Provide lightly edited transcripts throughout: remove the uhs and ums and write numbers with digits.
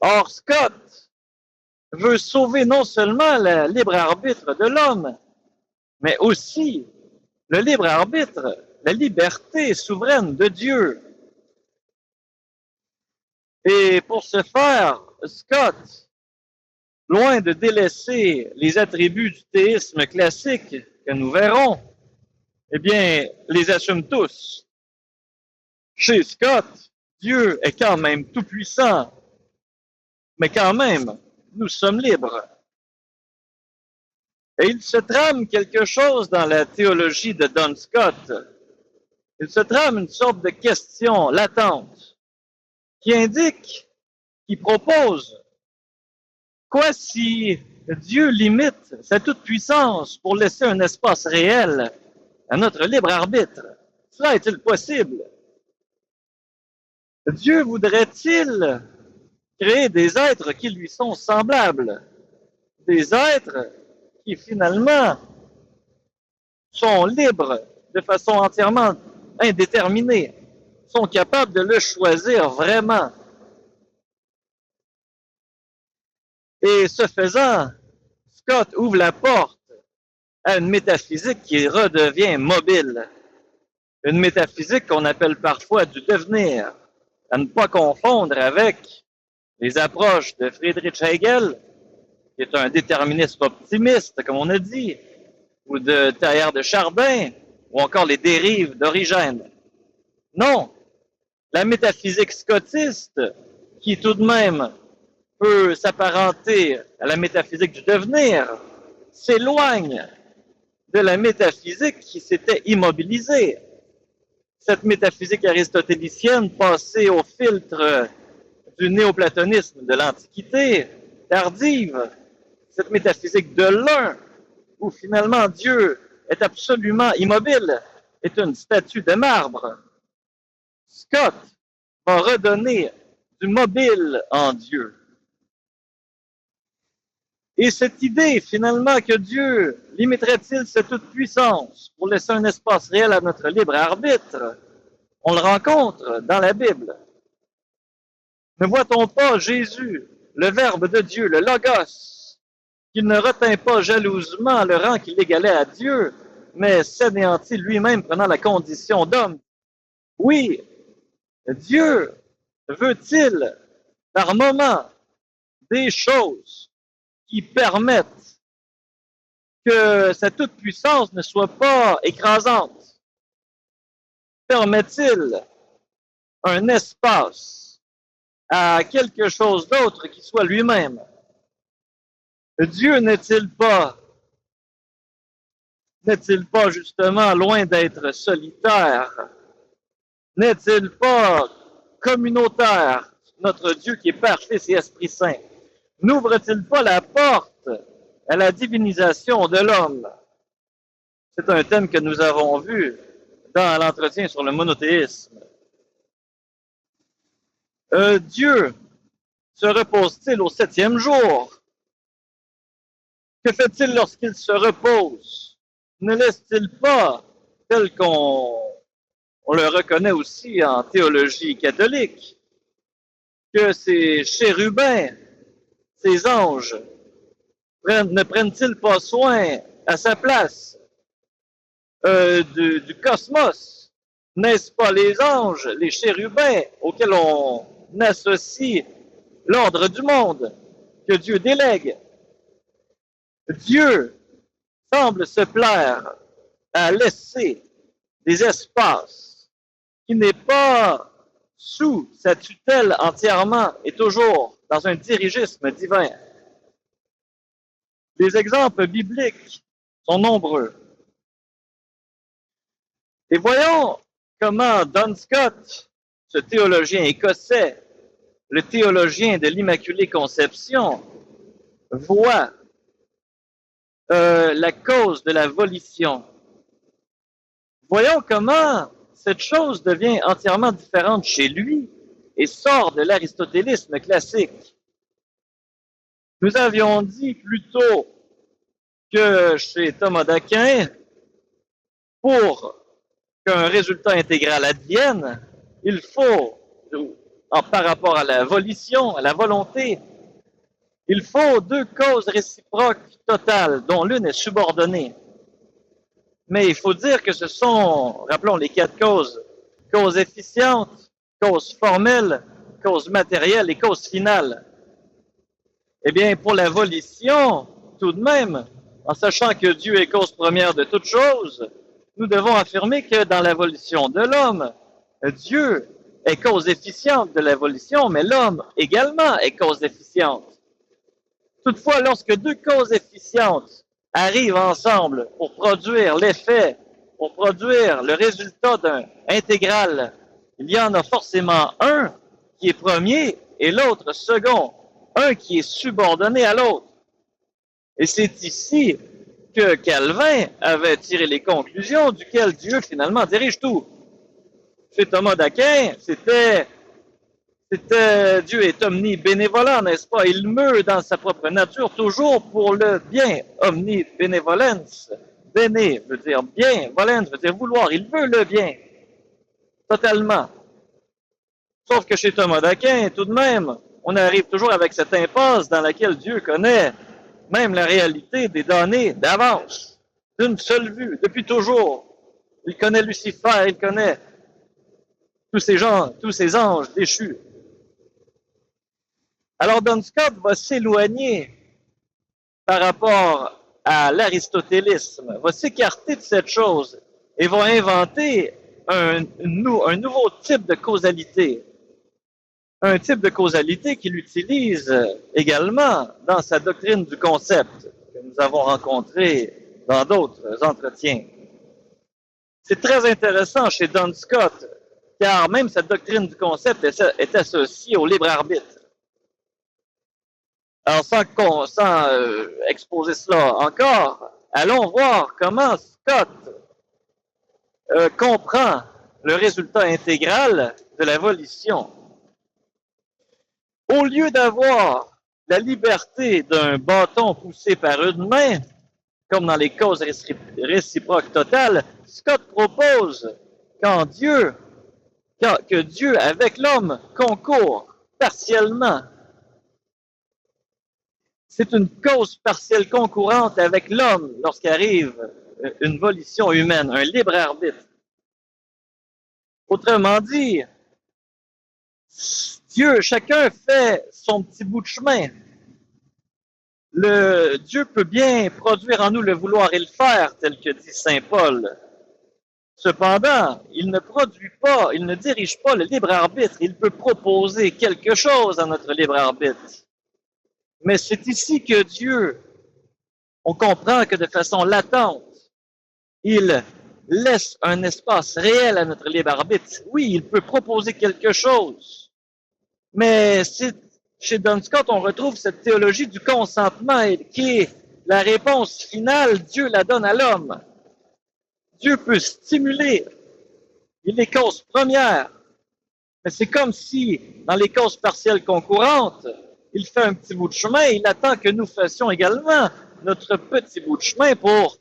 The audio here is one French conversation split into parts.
Or, Scott veut sauver non seulement le libre arbitre de l'homme, mais aussi le libre arbitre, la liberté souveraine de Dieu. Et pour ce faire, Scott, loin de délaisser les attributs du théisme classique que nous verrons, eh bien, les assume tous. Chez Scott, Dieu est quand même tout-puissant, mais quand même, nous sommes libres. Et il se trame quelque chose dans la théologie de Don Scott. Il se trame une sorte de question latente qui indique, qui propose, quoi si Dieu limite sa toute-puissance pour laisser un espace réel à notre libre arbitre? Cela est-il possible? Dieu voudrait-il créer des êtres qui lui sont semblables? Des êtres qui finalement sont libres de façon entièrement indéterminée, sont capables de le choisir vraiment. Et ce faisant, Scott ouvre la porte à une métaphysique qui redevient mobile. Une métaphysique qu'on appelle parfois du devenir, à ne pas confondre avec les approches de Friedrich Hegel, qui est un déterminisme optimiste, comme on a dit, ou de Teilhard de Chardin, ou encore les dérives d'Origène. Non, la métaphysique scotiste, qui tout de même peut s'apparenter à la métaphysique du devenir, s'éloigne de la métaphysique qui s'était immobilisée. Cette métaphysique aristotélicienne passée au filtre du néoplatonisme de l'Antiquité tardive, cette métaphysique de l'un, où finalement Dieu est absolument immobile, est une statue de marbre. Scott va redonner du mobile en Dieu. Et cette idée, finalement, que Dieu limiterait-il sa toute-puissance pour laisser un espace réel à notre libre arbitre, on le rencontre dans la Bible. Ne voit-on pas Jésus, le Verbe de Dieu, le Logos, qu'il ne retint pas jalousement le rang qu'il égalait à Dieu, mais s'anéantit lui-même prenant la condition d'homme? Oui, Dieu veut-il, par moments, des choses qui permettent que sa toute-puissance ne soit pas écrasante? Permet-il un espace à quelque chose d'autre qui soit lui-même? Dieu n'est-il pas justement loin d'être solitaire? N'est-il pas communautaire, notre Dieu qui est Père, Fils et Esprit Saint? N'ouvre-t-il pas la porte à la divinisation de l'homme? C'est un thème que nous avons vu dans l'entretien sur le monothéisme. Dieu se repose-t-il au 7e jour? Que fait-il lorsqu'il se repose? Ne laisse-t-il pas, tel qu'on le reconnaît aussi en théologie catholique, que ces chérubins, ces anges, ne prennent-ils pas soin à sa place du cosmos? N'est-ce pas les anges, les chérubins, auxquels on associe l'ordre du monde que Dieu délègue? Dieu semble se plaire à laisser des espaces qui n'est pas sous sa tutelle entièrement et toujours dans un dirigisme divin. Les exemples bibliques sont nombreux. Et voyons comment Don Scott, ce théologien écossais, le théologien de l'Immaculée Conception, voit la cause de la volition. Voyons comment cette chose devient entièrement différente chez lui et sort de l'aristotélisme classique. Nous avions dit plus tôt que chez Thomas d'Aquin, pour qu'un résultat intégral advienne, il faut par rapport à la volition, à la volonté. Il faut deux causes réciproques totales, dont l'une est subordonnée. Mais il faut dire que ce sont, rappelons les quatre causes, cause efficiente, cause formelle, cause matérielle et cause finale. Eh bien, pour la volition, tout de même, en sachant que Dieu est cause première de toutes choses, nous devons affirmer que dans la volition de l'homme, Dieu est cause efficiente de la volition, mais l'homme également est cause efficiente. Toutefois, lorsque deux causes efficientes arrivent ensemble pour produire l'effet, pour produire le résultat d'un intégral, il y en a forcément un qui est premier et l'autre second, un qui est subordonné à l'autre. Et c'est ici que Calvin avait tiré les conclusions duquel Dieu finalement dirige tout. Chez Thomas d'Aquin, c'était Dieu est omnibénévolent, n'est-ce pas? Il meut dans sa propre nature toujours pour le bien. Omnibénévolence. Béné veut dire bien, volens veut dire vouloir. Il veut le bien. Totalement. Sauf que chez Thomas d'Aquin, tout de même, on arrive toujours avec cette impasse dans laquelle Dieu connaît même la réalité des données d'avance, d'une seule vue, depuis toujours. Il connaît Lucifer, il connaît tous ces gens, tous ces anges déchus. Alors, Duns Scott va s'éloigner par rapport à l'aristotélisme, va s'écarter de cette chose et va inventer un nouveau type de causalité. Un type de causalité qu'il utilise également dans sa doctrine du concept que nous avons rencontré dans d'autres entretiens. C'est très intéressant chez Duns Scott, car même sa doctrine du concept est associée au libre arbitre. Alors, sans exposer cela encore, allons voir comment Scott comprend le résultat intégral de la volition. Au lieu d'avoir la liberté d'un bâton poussé par une main, comme dans les causes réciproques totales, Scott propose que Dieu avec l'homme concourt partiellement. C'est une cause partielle concourante avec l'homme lorsqu'arrive une volition humaine, un libre arbitre. Autrement dit, Dieu, chacun fait son petit bout de chemin. Dieu peut bien produire en nous le vouloir et le faire, tel que dit saint Paul. Cependant, il ne produit pas, il ne dirige pas le libre arbitre. Il peut proposer quelque chose à notre libre arbitre. Mais c'est ici que Dieu, on comprend que de façon latente, il laisse un espace réel à notre libre arbitre. Oui, il peut proposer quelque chose. Mais chez Duns Scott, on retrouve cette théologie du consentement qui est la réponse finale, Dieu la donne à l'homme. Dieu peut stimuler. Il est cause première. Mais c'est comme si, dans les causes partielles concurrentes, il fait un petit bout de chemin, il attend que nous fassions également notre petit bout de chemin pour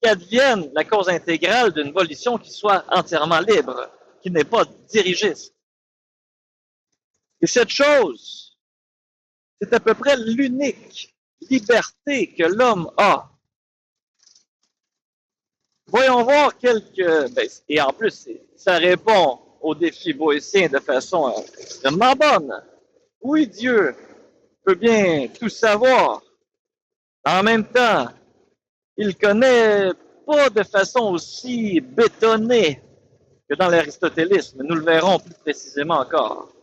qu'advienne la cause intégrale d'une volition qui soit entièrement libre, qui n'est pas dirigiste. Et cette chose, c'est à peu près l'unique liberté que l'homme a. Voyons voir et en plus, ça répond aux défis boétiens de façon extrêmement bonne. Oui, Dieu peut bien tout savoir. En même temps, il connaît pas de façon aussi bétonnée que dans l'aristotélisme. Nous le verrons plus précisément encore.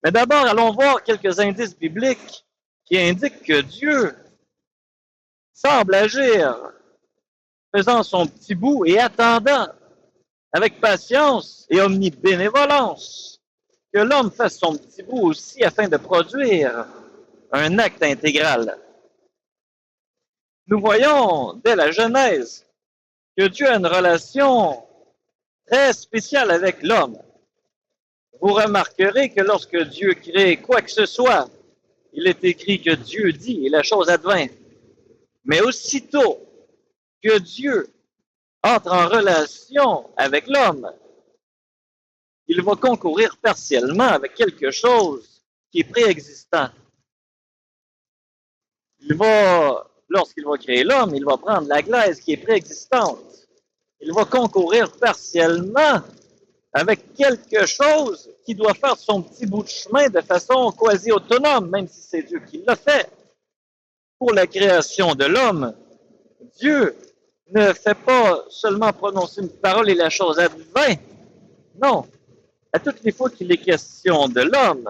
Mais d'abord, allons voir quelques indices bibliques qui indiquent que Dieu semble agir faisant son petit bout et attendant avec patience et omnibénévolence que l'homme fasse son petit bout aussi afin de produire un acte intégral. Nous voyons dès la Genèse que Dieu a une relation très spéciale avec l'homme. Vous remarquerez que lorsque Dieu crée quoi que ce soit, il est écrit que Dieu dit et la chose advint. Mais aussitôt que Dieu entre en relation avec l'homme, il va concourir partiellement avec quelque chose qui est préexistant. Lorsqu'il va créer l'homme, il va prendre la glaise qui est préexistante. Il va concourir partiellement avec quelque chose qui doit faire son petit bout de chemin de façon quasi autonome, même si c'est Dieu qui l'a fait. Pour la création de l'homme, Dieu ne fait pas seulement prononcer une parole et la chose advint. Non. À toutes les fois qu'il est question de l'homme,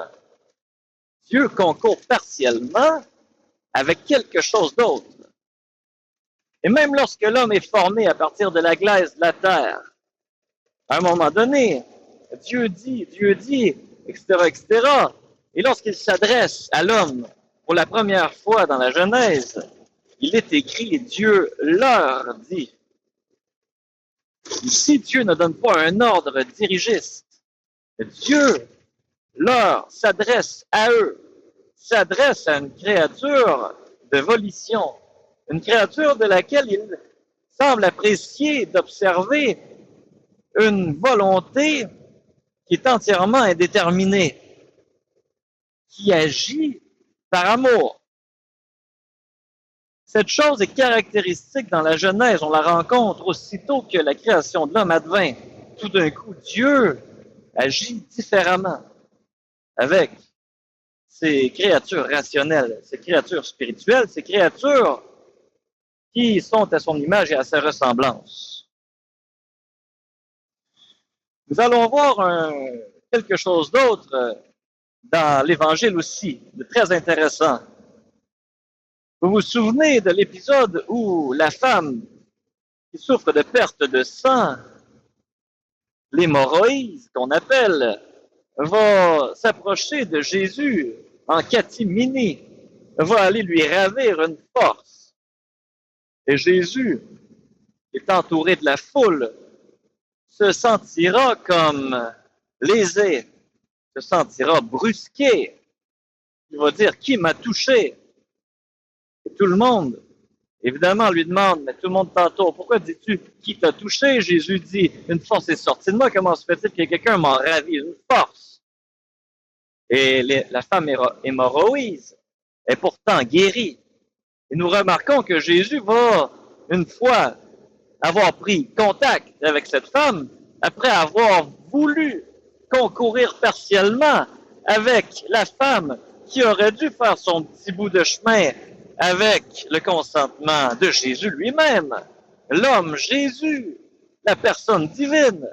Dieu concourt partiellement avec quelque chose d'autre. Et même lorsque l'homme est formé à partir de la glaise de la terre, à un moment donné, Dieu dit, etc., etc. Et lorsqu'il s'adresse à l'homme pour la première fois dans la Genèse, il est écrit, Dieu leur dit. Ici, Dieu ne donne pas un ordre dirigiste. Dieu leur s'adresse à eux, s'adresse à une créature de volition, une créature de laquelle il semble apprécier d'observer une volonté qui est entièrement indéterminée, qui agit par amour. Cette chose est caractéristique dans la Genèse. On la rencontre aussitôt que la création de l'homme advint. Tout d'un coup, Dieu agit différemment avec ces créatures rationnelles, ces créatures spirituelles, ces créatures qui sont à son image et à sa ressemblance. Nous allons voir quelque chose d'autre dans l'Évangile aussi, de très intéressant. Vous vous souvenez de l'épisode où la femme qui souffre de perte de sang, l'hémorroïde qu'on appelle, va s'approcher de Jésus en catimini, va aller lui ravir une force. Et Jésus, est entouré de la foule, se sentira comme lésé, se sentira brusqué. Il va dire, qui m'a touché? Et tout le monde, évidemment, lui demande, mais tout le monde t'entoure. Pourquoi dis-tu, qui t'a touché? Jésus dit, une force est sortie de moi. Comment se fait-il que quelqu'un m'en ravi une force? Et la femme hémorroïde est pourtant guérie. Et nous remarquons que Jésus va, une fois avoir pris contact avec cette femme, après avoir voulu concourir partiellement avec la femme qui aurait dû faire son petit bout de chemin avec le consentement de Jésus lui-même, l'homme Jésus, la personne divine,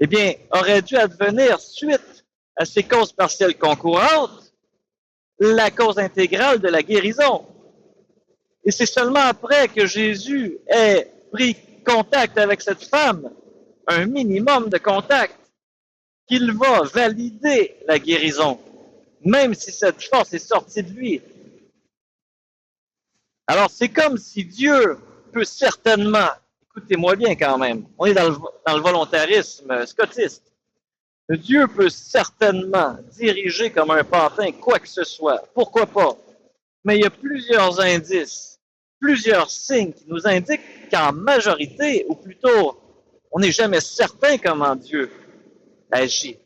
eh bien, aurait dû advenir suite à ces causes partielles concourantes, la cause intégrale de la guérison. Et c'est seulement après que Jésus ait pris contact avec cette femme, un minimum de contact, qu'il va valider la guérison, même si cette force est sortie de lui. Alors, c'est comme si Dieu peut certainement, écoutez-moi bien quand même, on est dans le volontarisme scotiste, Dieu peut certainement diriger comme un pantin quoi que ce soit, pourquoi pas. Mais il y a plusieurs indices, plusieurs signes qui nous indiquent qu'en majorité, ou plutôt, on n'est jamais certain comment Dieu agit.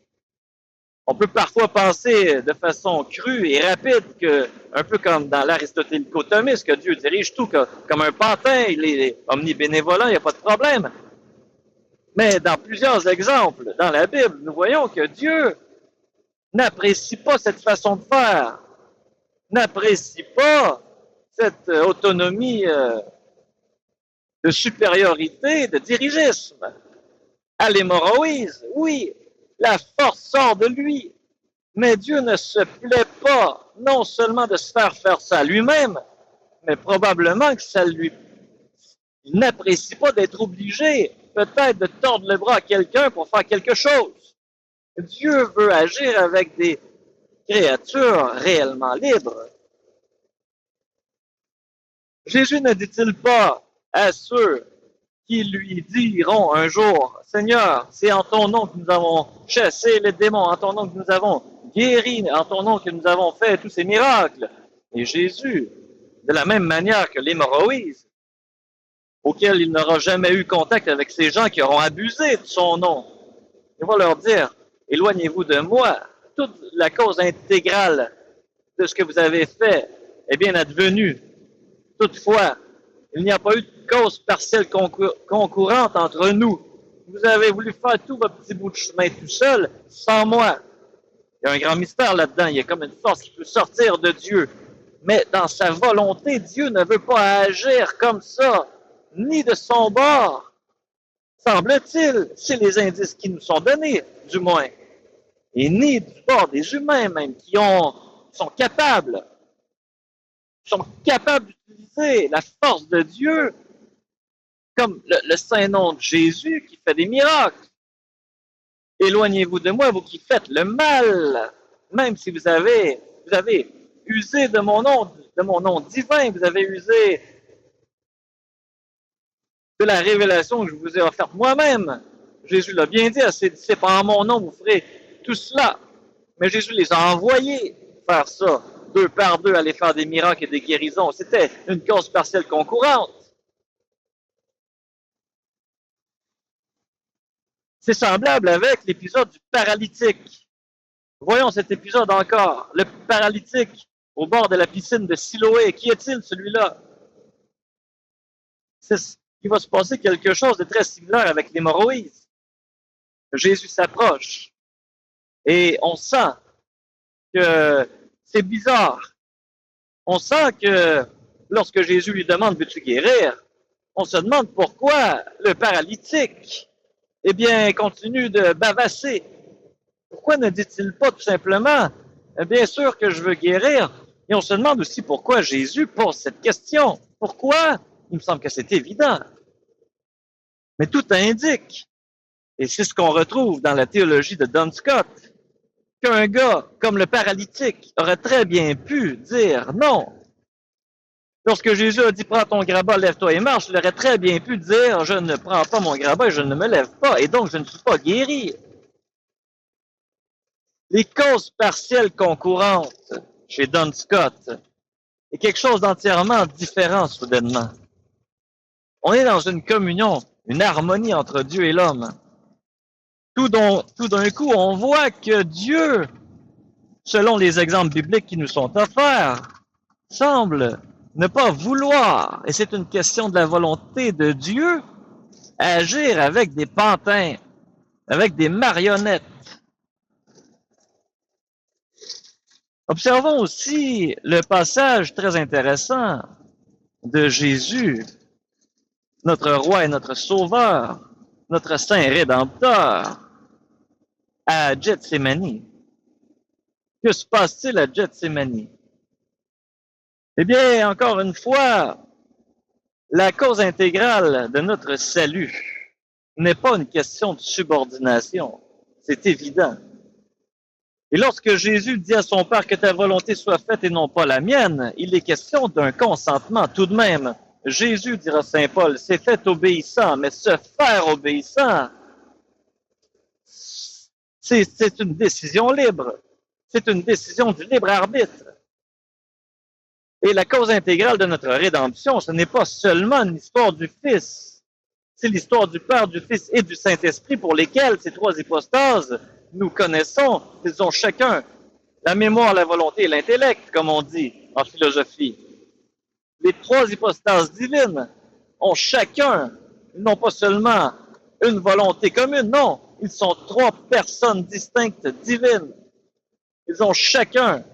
On peut parfois penser de façon crue et rapide que, un peu comme dans l'aristotélicotomisme, que Dieu dirige tout comme un pantin, il est omnibénévolent, il n'y a pas de problème. Mais dans plusieurs exemples dans la Bible, nous voyons que Dieu n'apprécie pas cette façon de faire, n'apprécie pas cette autonomie de supériorité, de dirigisme. À l'hémorroïde, oui, la force sort de lui, mais Dieu ne se plaît pas non seulement de se faire ça lui-même, mais probablement que ça lui... Il n'apprécie pas d'être obligé peut-être de tordre le bras à quelqu'un pour faire quelque chose. Dieu veut agir avec des créatures réellement libres. Jésus ne dit-il pas à ceux qui lui diront un jour, Seigneur, c'est en ton nom que nous avons chassé les démons, en ton nom que nous avons guéri, en ton nom que nous avons fait tous ces miracles. Et Jésus, de la même manière que l'hémorroïde, auquel il n'aura jamais eu contact avec ces gens qui auront abusé de son nom, Il va leur dire, éloignez-vous de moi. Toute la cause intégrale de ce que vous avez fait est bien advenue. Toutefois, il n'y a pas eu de cause partielle concurrente entre nous. Vous avez voulu faire tout votre petit bout de chemin tout seul, sans moi. Il y a un grand mystère là-dedans. Il y a comme une force qui peut sortir de Dieu. Mais dans sa volonté, Dieu ne veut pas agir comme ça, ni de son bord, semble-t-il. C'est les indices qui nous sont donnés, du moins. Et ni du bord des humains même, sont capables d'utiliser la force de Dieu, comme le saint nom de Jésus qui fait des miracles. Éloignez-vous de moi, vous qui faites le mal, même si vous avez usé de mon nom divin, vous avez usé de la révélation que je vous ai offerte moi-même. Jésus l'a bien dit à ses disciples, en mon nom, vous ferez tout cela. Mais Jésus les a envoyés faire ça, deux par deux, aller faire des miracles et des guérisons. C'était une cause partielle concurrente. C'est semblable avec l'épisode du paralytique. Voyons cet épisode encore. Le paralytique au bord de la piscine de Siloé. Qui est-il, celui-là? Il va se passer quelque chose de très similaire avec l'hémorroïde. Jésus s'approche et on sent que c'est bizarre. On sent que lorsque Jésus lui demande « Veux-tu guérir ?» on se demande pourquoi le paralytique, eh bien, continue de bavasser. Pourquoi ne dit-il pas tout simplement « Bien sûr que je veux guérir ?» Et on se demande aussi pourquoi Jésus pose cette question. Pourquoi? Il me semble que c'est évident. Mais tout indique, et c'est ce qu'on retrouve dans la théologie de Don Scott, qu'un gars comme le paralytique aurait très bien pu dire non. Lorsque Jésus a dit « Prends ton grabat, lève-toi et marche », il aurait très bien pu dire « Je ne prends pas mon grabat et je ne me lève pas, et donc je ne suis pas guéri ». Les causes partielles concurrentes chez Don Scott est quelque chose d'entièrement différent soudainement. On est dans une communion, une harmonie entre Dieu et l'homme. Tout d'un coup, on voit que Dieu, selon les exemples bibliques qui nous sont offerts, semble ne pas vouloir, et c'est une question de la volonté de Dieu, agir avec des pantins, avec des marionnettes. Observons aussi le passage très intéressant de Jésus, notre roi et notre sauveur, notre saint rédempteur, à Gethsémani. Que se passe-t-il à Gethsémani? Eh bien, encore une fois, la cause intégrale de notre salut n'est pas une question de subordination. C'est évident. Et lorsque Jésus dit à son Père que ta volonté soit faite et non pas la mienne, il est question d'un consentement tout de même. Jésus, dira saint Paul, s'est fait obéissant, mais se faire obéissant, c'est une décision libre. C'est une décision du libre arbitre. Et la cause intégrale de notre rédemption, ce n'est pas seulement l'histoire du Fils. C'est l'histoire du Père, du Fils et du Saint-Esprit pour lesquels ces trois hypostases, nous connaissons, ils ont chacun la mémoire, la volonté et l'intellect, comme on dit en philosophie. Les trois hypostases divines ont chacun, ils n'ont pas seulement une volonté commune, non, ils sont trois personnes distinctes divines. Ils ont chacun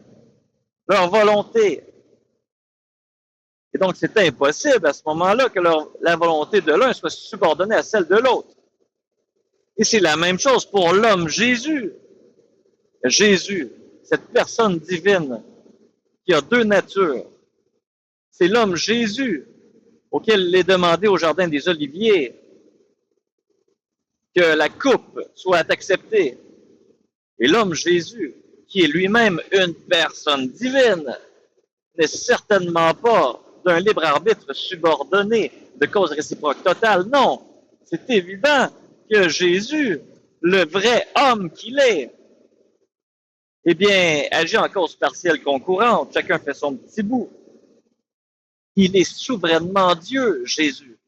leur volonté. Et donc, c'est impossible à ce moment-là que la volonté de l'un soit subordonnée à celle de l'autre. Et c'est la même chose pour l'homme Jésus. Jésus, cette personne divine qui a deux natures, c'est l'homme Jésus auquel il est demandé au Jardin des Oliviers que la coupe soit acceptée. Et l'homme Jésus, qui est lui-même une personne divine, n'est certainement pas d'un libre arbitre subordonné de cause réciproque totale. Non, c'est évident que Jésus, le vrai homme qu'il est, eh bien, agit en cause partielle concurrente. Chacun fait son petit bout. Il est souverainement Dieu, Jésus,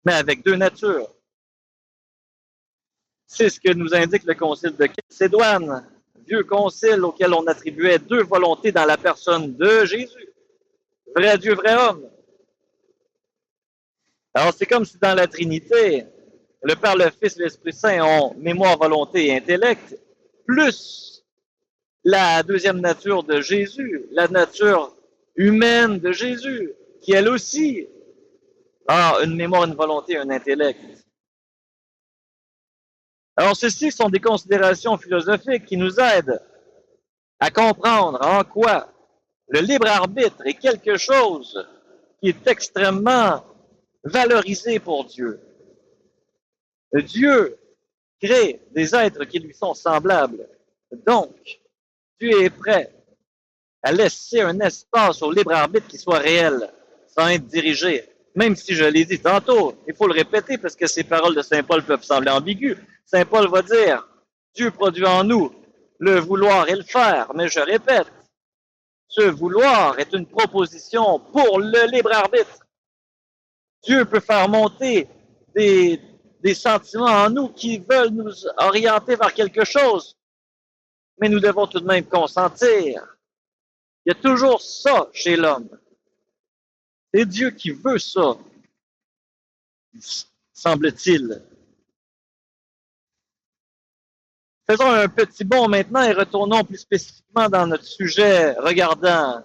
mais avec deux natures. C'est ce que nous indique le concile de Chalcédoine, vieux concile auquel on attribuait deux volontés dans la personne de Jésus. Vrai Dieu, vrai homme. Alors c'est comme si dans la Trinité, le Père, le Fils et l'Esprit Saint ont mémoire, volonté et intellect, plus la deuxième nature de Jésus, la nature humaine de Jésus, qui elle aussi a une mémoire, une volonté, un intellect. Alors ceci sont des considérations philosophiques qui nous aident à comprendre en quoi le libre arbitre est quelque chose qui est extrêmement valorisé pour Dieu. Dieu crée des êtres qui lui sont semblables. Donc, Dieu est prêt à laisser un espace au libre arbitre qui soit réel, sans être dirigé. Même si je l'ai dit tantôt, il faut le répéter parce que ces paroles de Saint Paul peuvent sembler ambiguës. Saint Paul va dire, Dieu produit en nous le vouloir et le faire. Mais je répète, ce vouloir est une proposition pour le libre arbitre. Dieu peut faire monter des sentiments en nous qui veulent nous orienter vers quelque chose, mais nous devons tout de même consentir. Il y a toujours ça chez l'homme. C'est Dieu qui veut ça, semble-t-il. Faisons un petit bond maintenant et retournons plus spécifiquement dans notre sujet regardant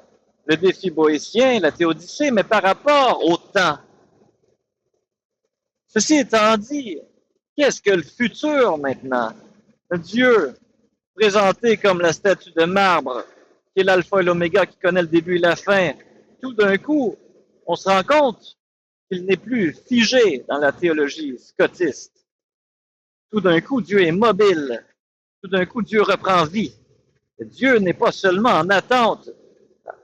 le défi boétien, la théodicée, mais par rapport au temps. Ceci étant dit, qu'est-ce que le futur maintenant? Dieu, présenté comme la statue de marbre, qui est l'alpha et l'oméga, qui connaît le début et la fin, tout d'un coup, on se rend compte qu'il n'est plus figé dans la théologie scotiste. Tout d'un coup, Dieu est mobile. Tout d'un coup, Dieu reprend vie. Dieu n'est pas seulement en attente,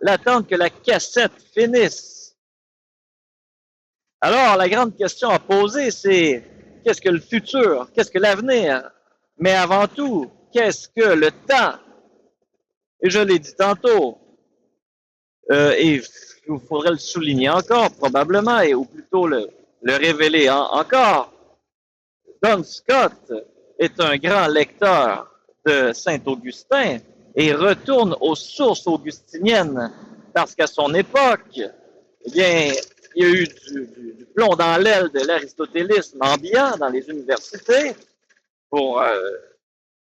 l'attente que la cassette finisse. Alors, la grande question à poser, c'est qu'est-ce que le futur? Qu'est-ce que l'avenir? Mais avant tout, qu'est-ce que le temps? Et je l'ai dit tantôt, et il faudrait le souligner encore, probablement, ou plutôt le révéler encore. Don Scott est un grand lecteur de Saint-Augustin et retourne aux sources augustiniennes parce qu'à son époque, eh bien, il y a eu du plomb dans l'aile de l'aristotélisme ambiant dans les universités pour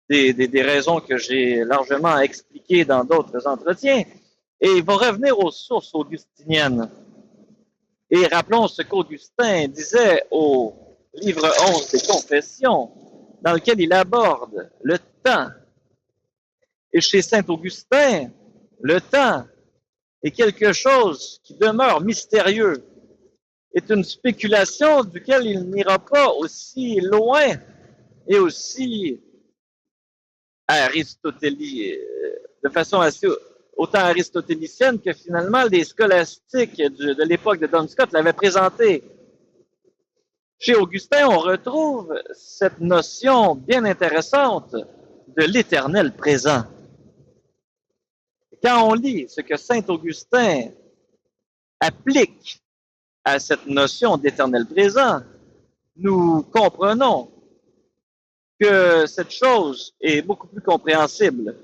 des raisons que j'ai largement expliquées dans d'autres entretiens. Et il va revenir aux sources augustiniennes. Et rappelons ce qu'Augustin disait au livre 11 des Confessions, dans lequel il aborde le temps. Et chez Saint-Augustin, le temps est quelque chose qui demeure mystérieux, est une spéculation duquel il n'ira pas aussi loin et aussi de façon assez autant aristotélicienne que finalement les scolastiques de l'époque de Don Scott l'avaient présenté. Chez Augustin, on retrouve cette notion bien intéressante de l'éternel présent. Quand on lit ce que Saint Augustin applique à cette notion d'éternel présent, nous comprenons que cette chose est beaucoup plus compréhensible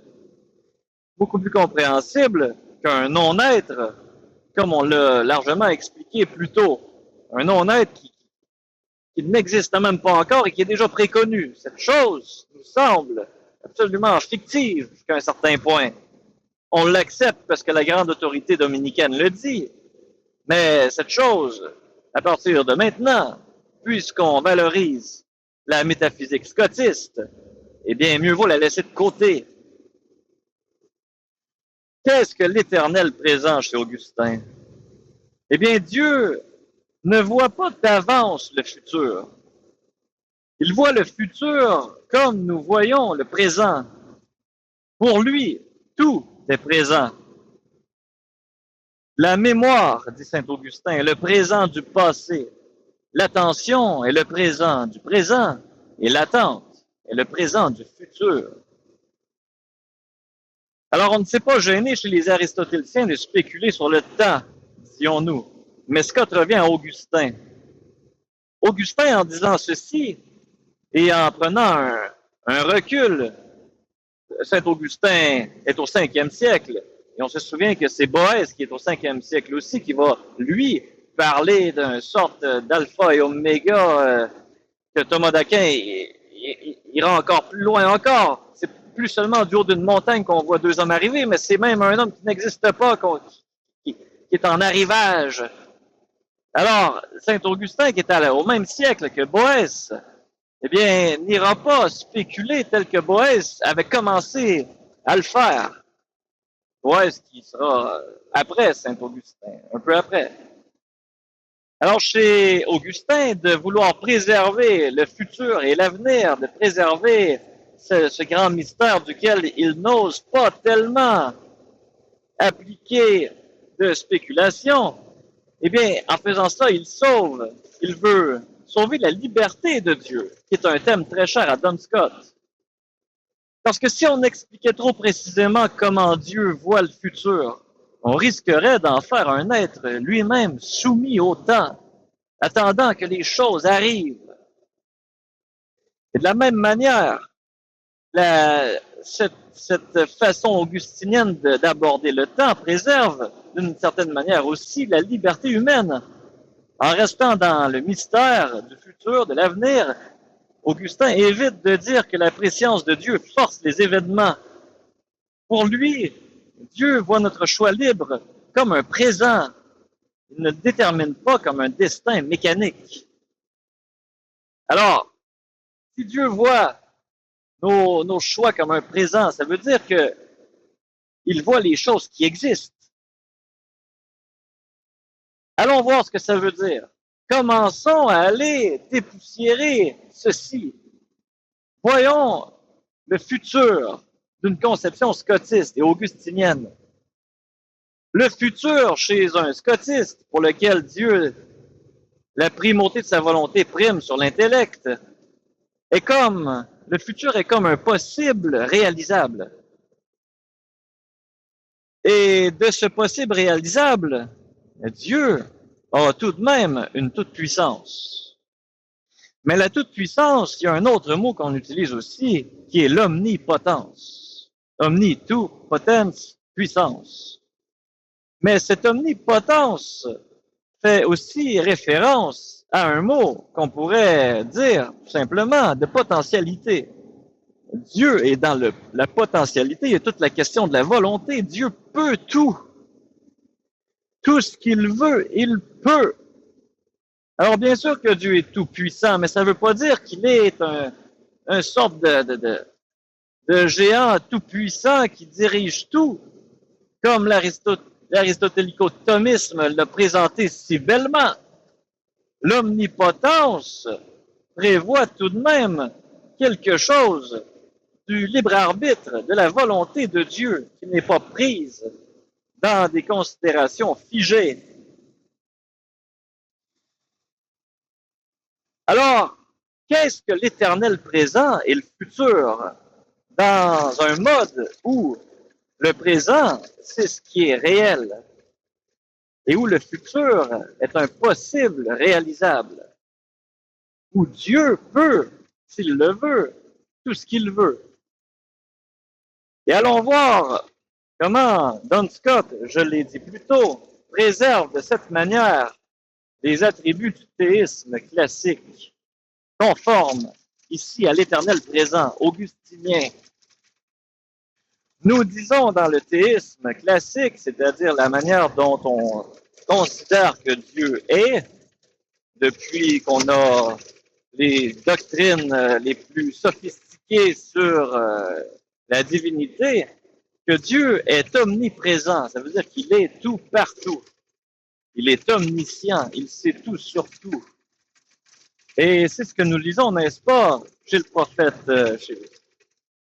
qu'un non-être, comme on l'a largement expliqué plus tôt. Un non-être qui n'existe même pas encore et qui est déjà préconnu. Cette chose nous semble absolument fictive jusqu'à un certain point. On l'accepte parce que la grande autorité dominicaine le dit, mais cette chose, à partir de maintenant, puisqu'on valorise la métaphysique scotiste, eh bien, mieux vaut la laisser de côté. Qu'est-ce que l'éternel présent chez Augustin? Eh bien, Dieu ne voit pas d'avance le futur. Il voit le futur comme nous voyons le présent. Pour lui, tout est présent. La mémoire, dit saint Augustin, est le présent du passé. L'attention est le présent du présent et l'attente est le présent du futur. Alors, on ne s'est pas gêné chez les aristotéliciens de spéculer sur le temps, disions-nous. Mais Scott revient à Augustin. Augustin, en disant ceci, Et en prenant un recul, Saint-Augustin est au 5e siècle. Et on se souvient que c'est Boèce qui est au 5e siècle aussi, qui va, lui, parler d'une sorte d'alpha et oméga que Thomas d'Aquin ira encore plus loin encore. C'est plus seulement du haut d'une montagne qu'on voit deux hommes arriver, mais c'est même un homme qui n'existe pas, qui est en arrivage. Alors, Saint-Augustin, qui est au même siècle que Boèce, eh bien, n'ira pas spéculer tel que Boèce avait commencé à le faire. Boèce qui sera après Saint-Augustin, un peu après. Alors, chez Augustin, de vouloir préserver le futur et l'avenir, de préserver ce grand mystère duquel il n'ose pas tellement appliquer de spéculation, eh bien, en faisant ça, il veut sauver la liberté de Dieu, qui est un thème très cher à Duns Scott. Parce que si on expliquait trop précisément comment Dieu voit le futur, on risquerait d'en faire un être lui-même soumis au temps, attendant que les choses arrivent. Et de la même manière, cette façon augustinienne d'aborder le temps préserve d'une certaine manière aussi la liberté humaine. En restant dans le mystère du futur, de l'avenir, Augustin évite de dire que la préscience de Dieu force les événements. Pour lui, Dieu voit notre choix libre comme un présent. Il ne le détermine pas comme un destin mécanique. Alors, si Dieu voit nos choix comme un présent, ça veut dire qu'il voit les choses qui existent. Allons voir ce que ça veut dire. Commençons à aller dépoussiérer ceci. Voyons le futur d'une conception scotiste et augustinienne. Le futur chez un scotiste pour lequel Dieu, la primauté de sa volonté prime sur l'intellect, le futur est comme un possible réalisable. Et de ce possible réalisable, Dieu a tout de même une toute-puissance. Mais la toute-puissance, il y a un autre mot qu'on utilise aussi, qui est l'omnipotence. Omni, tout, potens, puissance. Mais cette omnipotence fait aussi référence à un mot qu'on pourrait dire tout simplement de potentialité. Dieu est dans la potentialité, il y a toute la question de la volonté. Dieu peut tout. Tout ce qu'il veut, il peut. Alors bien sûr que Dieu est tout puissant, mais ça ne veut pas dire qu'il est un sorte de géant tout puissant qui dirige tout, comme l'aristotélico-thomisme l'a présenté si bellement. L'omnipotence prévoit tout de même quelque chose du libre arbitre, de la volonté de Dieu qui n'est pas prise dans des considérations figées. Alors, qu'est-ce que l'éternel présent et le futur dans un mode où le présent, c'est ce qui est réel et où le futur est un possible réalisable, où Dieu peut, s'il le veut, tout ce qu'il veut. Et allons voir comment Duns Scott, je l'ai dit plus tôt, préserve de cette manière les attributs du théisme classique, conformes ici à l'éternel présent, augustinien. Nous disons dans le théisme classique, c'est-à-dire la manière dont on considère que Dieu est, depuis qu'on a les doctrines les plus sophistiquées sur la divinité, que Dieu est omniprésent. Ça veut dire qu'il est tout partout. Il est omniscient. Il sait tout sur tout. Et c'est ce que nous lisons, n'est-ce pas, chez le prophète,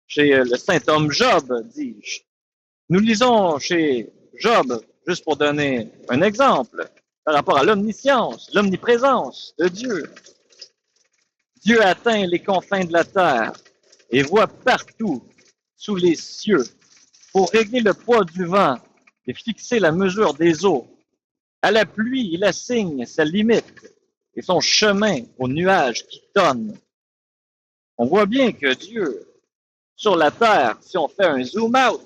chez le saint homme Job, dis-je. Nous lisons chez Job, juste pour donner un exemple, par rapport à l'omniscience, l'omniprésence de Dieu. Dieu atteint les confins de la terre et voit partout, sous les cieux, pour régler le poids du vent et fixer la mesure des eaux. À la pluie, il assigne sa limite et son chemin aux nuages qui tonnent. On voit bien que Dieu, sur la terre, si on fait un zoom out,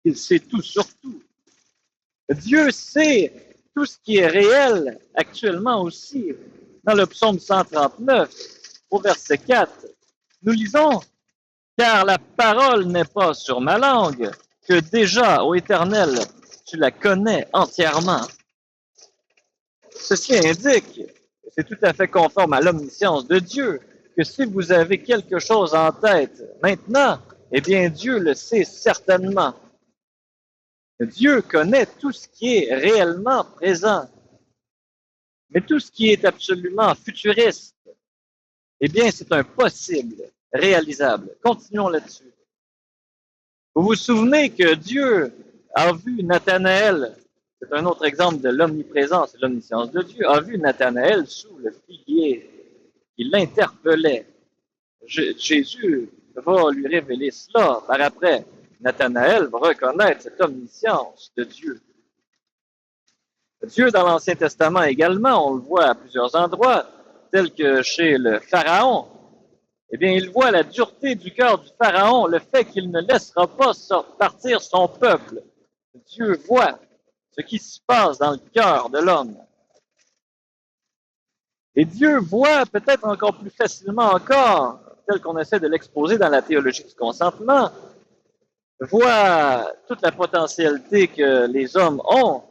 il sait tout sur tout. Dieu sait tout ce qui est réel actuellement aussi. Dans le psaume 139, au verset 4, nous lisons « Car la parole n'est pas sur ma langue, que déjà, ô Éternel, tu la connais entièrement. » Ceci indique, c'est tout à fait conforme à l'omniscience de Dieu, que si vous avez quelque chose en tête maintenant, eh bien Dieu le sait certainement. Dieu connaît tout ce qui est réellement présent. Mais tout ce qui est absolument futuriste, eh bien c'est un possible réalisable. Continuons là-dessus. Vous vous souvenez que Dieu a vu Nathanaël, c'est un autre exemple de l'omniprésence et de l'omniscience de Dieu, a vu Nathanaël sous le figuier qui l'interpellait. Jésus va lui révéler cela par après. Nathanaël va reconnaître cette omniscience de Dieu. Dieu, dans l'Ancien Testament également, on le voit à plusieurs endroits, tel que chez le Pharaon. Eh bien, il voit la dureté du cœur du Pharaon, le fait qu'il ne laissera pas partir son peuple. Dieu voit ce qui se passe dans le cœur de l'homme. Et Dieu voit peut-être encore plus facilement encore, tel qu'on essaie de l'exposer dans la théologie du consentement, voit toute la potentialité que les hommes ont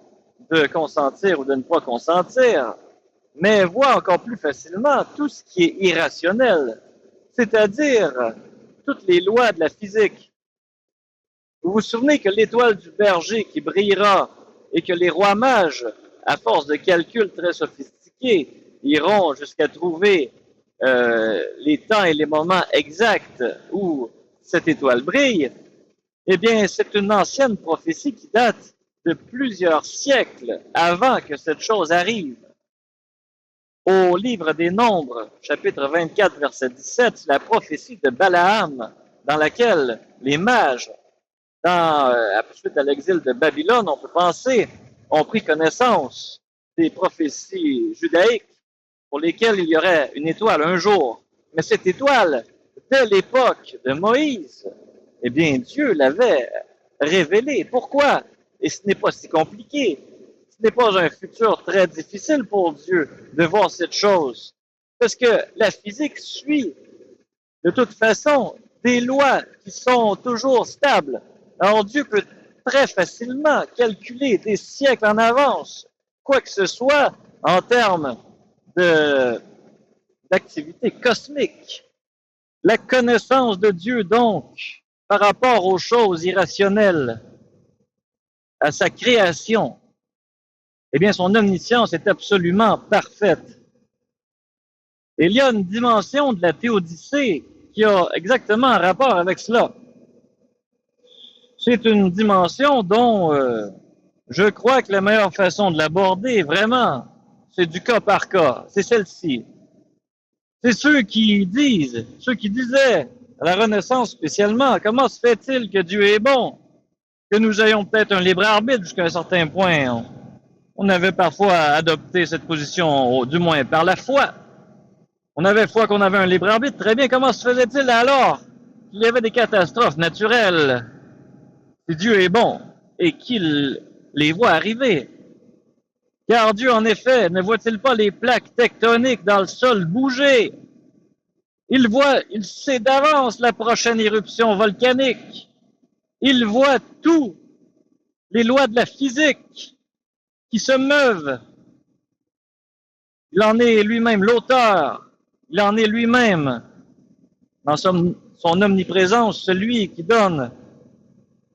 de consentir ou de ne pas consentir, mais voit encore plus facilement tout ce qui est irrationnel, c'est-à-dire toutes les lois de la physique. Vous vous souvenez que l'étoile du berger qui brillera et que les rois mages, à force de calculs très sophistiqués, iront jusqu'à trouver les temps et les moments exacts où cette étoile brille, eh bien, c'est une ancienne prophétie qui date de plusieurs siècles avant que cette chose arrive. Au livre des Nombres, chapitre 24, verset 17, c'est la prophétie de Balaam, dans laquelle les mages, suite à l'exil de Babylone, on peut penser, ont pris connaissance des prophéties judaïques pour lesquelles il y aurait une étoile un jour. Mais cette étoile, dès l'époque de Moïse, eh bien, Dieu l'avait révélée. Pourquoi? Et ce n'est pas si compliqué. Ce n'est pas un futur très difficile pour Dieu de voir cette chose. Parce que la physique suit, de toute façon, des lois qui sont toujours stables. Alors Dieu peut très facilement calculer des siècles en avance, quoi que ce soit en termes d'activité cosmique. La connaissance de Dieu, donc, par rapport aux choses irrationnelles, à sa création, eh bien, son omniscience est absolument parfaite. Et il y a une dimension de la théodicée qui a exactement un rapport avec cela. C'est une dimension dont je crois que la meilleure façon de l'aborder, vraiment, c'est du cas par cas. C'est celle-ci. C'est ceux qui disaient, à la Renaissance spécialement, comment se fait-il que Dieu est bon, que nous ayons peut-être un libre arbitre jusqu'à un certain point. On avait parfois adopté cette position, du moins par la foi. On avait foi qu'on avait un libre arbitre. Très bien, comment se faisait-il alors qu'il y avait des catastrophes naturelles si Dieu est bon et qu'il les voit arriver? Car Dieu, en effet, ne voit-il pas les plaques tectoniques dans le sol bouger? Il sait d'avance la prochaine éruption volcanique. Il voit tout, les lois de la physique qui se meuvent. Il en est lui-même l'auteur. Il en est lui-même, dans son omniprésence, celui qui donne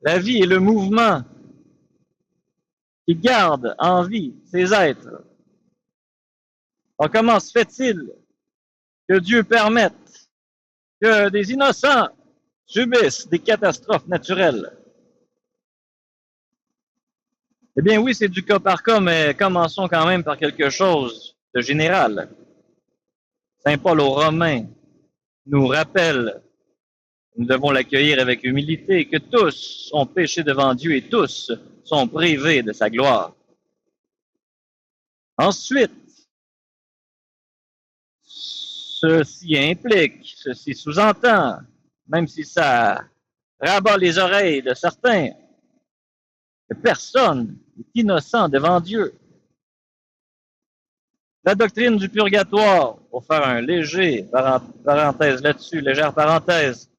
la vie et le mouvement, qui garde en vie ces êtres. Alors comment se fait-il que Dieu permette que des innocents subissent des catastrophes naturelles? Eh bien oui, c'est du cas par cas, mais commençons quand même par quelque chose de général. Saint Paul aux Romains nous rappelle, nous devons l'accueillir avec humilité, que tous ont péché devant Dieu et tous sont privés de sa gloire. Ensuite, Ceci implique, ceci sous-entend, même si ça rabat les oreilles de certains, que personne n'est innocent devant Dieu. La doctrine du purgatoire, pour faire un léger parenthèse là-dessus, légère parenthèse,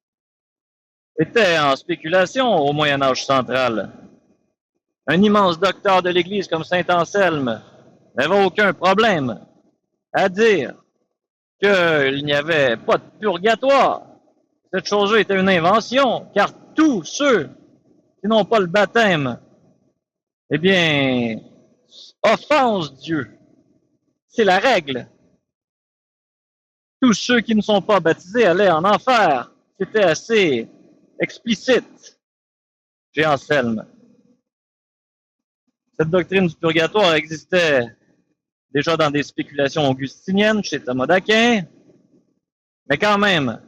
était en spéculation au Moyen Âge central. Un immense docteur de l'Église comme saint Anselme n'avait aucun problème à dire qu'il n'y avait pas de purgatoire. Cette chose-là était une invention, car tous ceux qui n'ont pas le baptême, eh bien, offensent Dieu. C'est la règle. Tous ceux qui ne sont pas baptisés allaient en enfer. C'était assez explicite chez Anselme. Cette doctrine du purgatoire existait déjà dans des spéculations augustiniennes chez Thomas d'Aquin, mais quand même,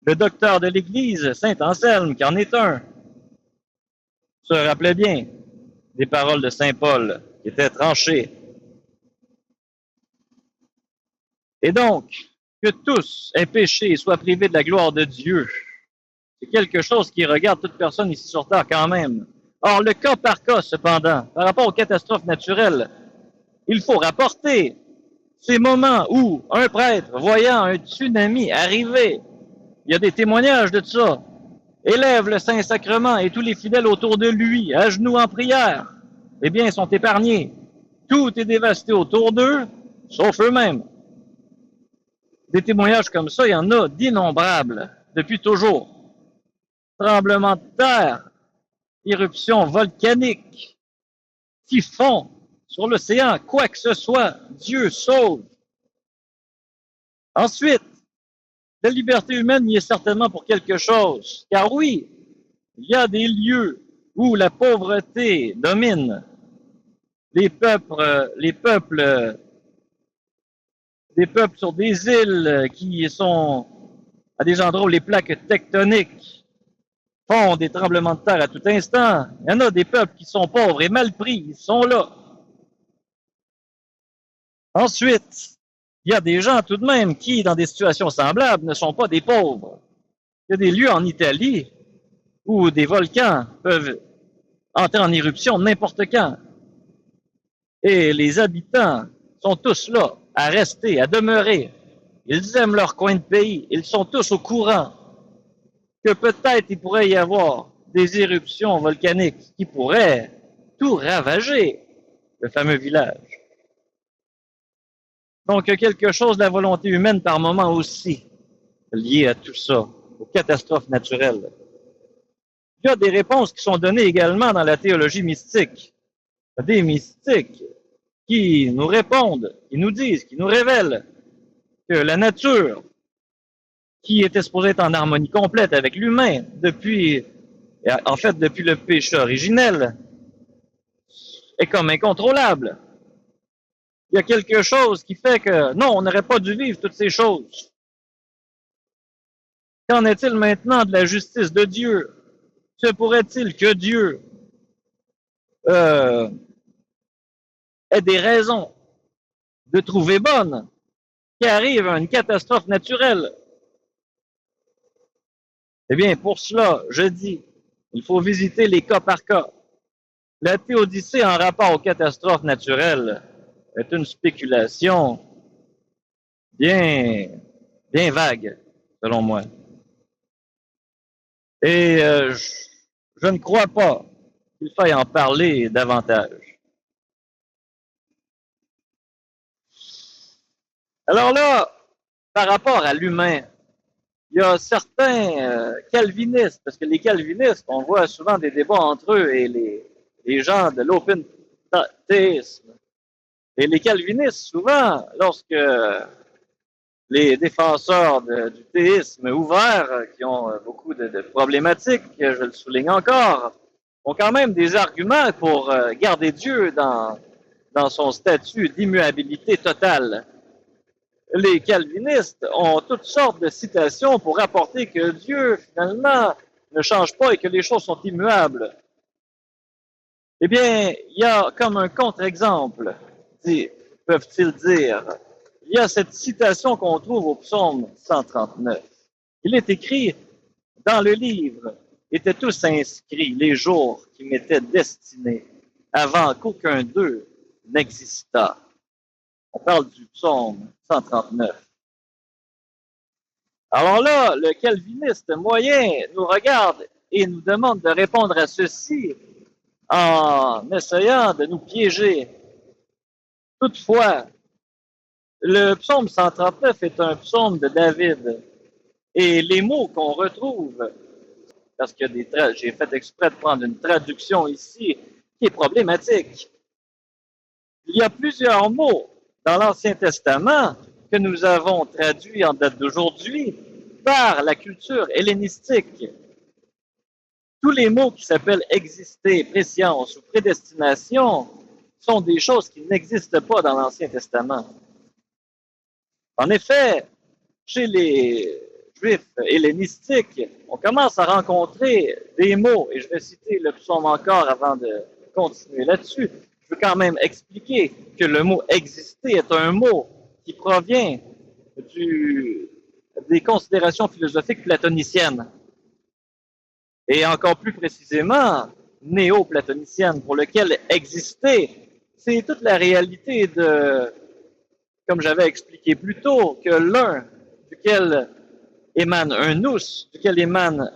le docteur de l'Église, saint Anselme, qui en est un, se rappelait bien des paroles de saint Paul, qui étaient tranchées. Et donc, que tous aient péché et soient privés de la gloire de Dieu, c'est quelque chose qui regarde toute personne ici sur Terre quand même. Or, le cas par cas, cependant, par rapport aux catastrophes naturelles, il faut rapporter ces moments où un prêtre, voyant un tsunami arriver, il y a des témoignages de ça, élève le Saint-Sacrement et tous les fidèles autour de lui, à genoux en prière, eh bien, sont épargnés. Tout est dévasté autour d'eux, sauf eux-mêmes. Des témoignages comme ça, il y en a d'innombrables, depuis toujours. Tremblements de terre, éruptions volcaniques, typhons sur l'océan, quoi que ce soit, Dieu sauve. Ensuite, la liberté humaine y est certainement pour quelque chose, car oui, il y a des lieux où la pauvreté domine. Les peuples sur des îles qui sont à des endroits où les plaques tectoniques font des tremblements de terre à tout instant. Il y en a des peuples qui sont pauvres et mal pris, ils sont là. Ensuite, il y a des gens tout de même qui, dans des situations semblables, ne sont pas des pauvres. Il y a des lieux en Italie où des volcans peuvent entrer en éruption n'importe quand. Et les habitants sont tous là, à rester, à demeurer. Ils aiment leur coin de pays. Ils sont tous au courant que peut-être il pourrait y avoir des éruptions volcaniques qui pourraient tout ravager, le fameux village. Donc, quelque chose de la volonté humaine par moment aussi, lié à tout ça, aux catastrophes naturelles. Il y a des réponses qui sont données également dans la théologie mystique. Des mystiques qui nous répondent, qui nous disent, qui nous révèlent que la nature, qui était supposée être en harmonie complète avec l'humain depuis le péché originel, est comme incontrôlable. Il y a quelque chose qui fait que, non, on n'aurait pas dû vivre toutes ces choses. Qu'en est-il maintenant de la justice de Dieu? Se pourrait-il que Dieu ait des raisons de trouver bonnes qu'il arrive à une catastrophe naturelle? Eh bien, pour cela, je dis, il faut visiter les cas par cas. La théodicée en rapport aux catastrophes naturelles est une spéculation bien vague, selon moi. Et je ne crois pas qu'il faille en parler davantage. Alors là, par rapport à l'humain, il y a certains calvinistes, parce que les calvinistes, on voit souvent des débats entre eux et les gens de l'open théisme. Et les calvinistes, souvent, lorsque les défenseurs du théisme ouvert, qui ont beaucoup de problématiques, je le souligne encore, ont quand même des arguments pour garder Dieu dans son statut d'immuabilité totale. Les calvinistes ont toutes sortes de citations pour rapporter que Dieu, finalement, ne change pas et que les choses sont immuables. Eh bien, il y a comme un contre-exemple, peuvent-ils dire, il y a cette citation qu'on trouve au psaume 139. Il est écrit dans le livre, étaient tous inscrits les jours qui m'étaient destinés avant qu'aucun d'eux n'existât. On parle du psaume 139. Alors là, le calviniste moyen nous regarde et nous demande de répondre à ceci en essayant de nous piéger. Toutefois, le psaume 139 est un psaume de David. Et les mots qu'on retrouve, parce que j'ai fait exprès de prendre une traduction ici qui est problématique. Il y a plusieurs mots dans l'Ancien Testament que nous avons traduits en date d'aujourd'hui par la culture hellénistique. Tous les mots qui s'appellent exister, préscience ou prédestination sont des choses qui n'existent pas dans l'Ancien Testament. En effet, chez les Juifs hellénistiques, on commence à rencontrer des mots, et je vais citer le psaume encore avant de continuer là-dessus. Je veux quand même expliquer que le mot exister est un mot qui provient des considérations philosophiques platoniciennes. Et encore plus précisément, néo-platonicienne, pour lequel exister, c'est toute la réalité de, comme j'avais expliqué plus tôt, que l'un duquel émane un nous, duquel émane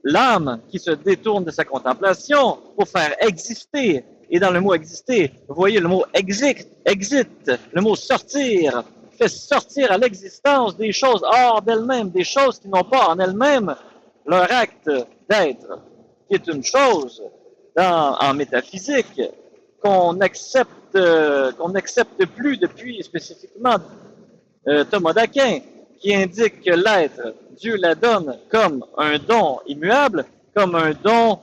l'âme qui se détourne de sa contemplation pour faire exister. Et dans le mot exister, vous voyez le mot exit, le mot sortir, fait sortir à l'existence des choses hors d'elles-mêmes, des choses qui n'ont pas en elles-mêmes leur acte d'être, qui est une chose en métaphysique qu'on n'accepte plus depuis spécifiquement Thomas d'Aquin, qui indique que l'être, Dieu la donne comme un don immuable, comme un don.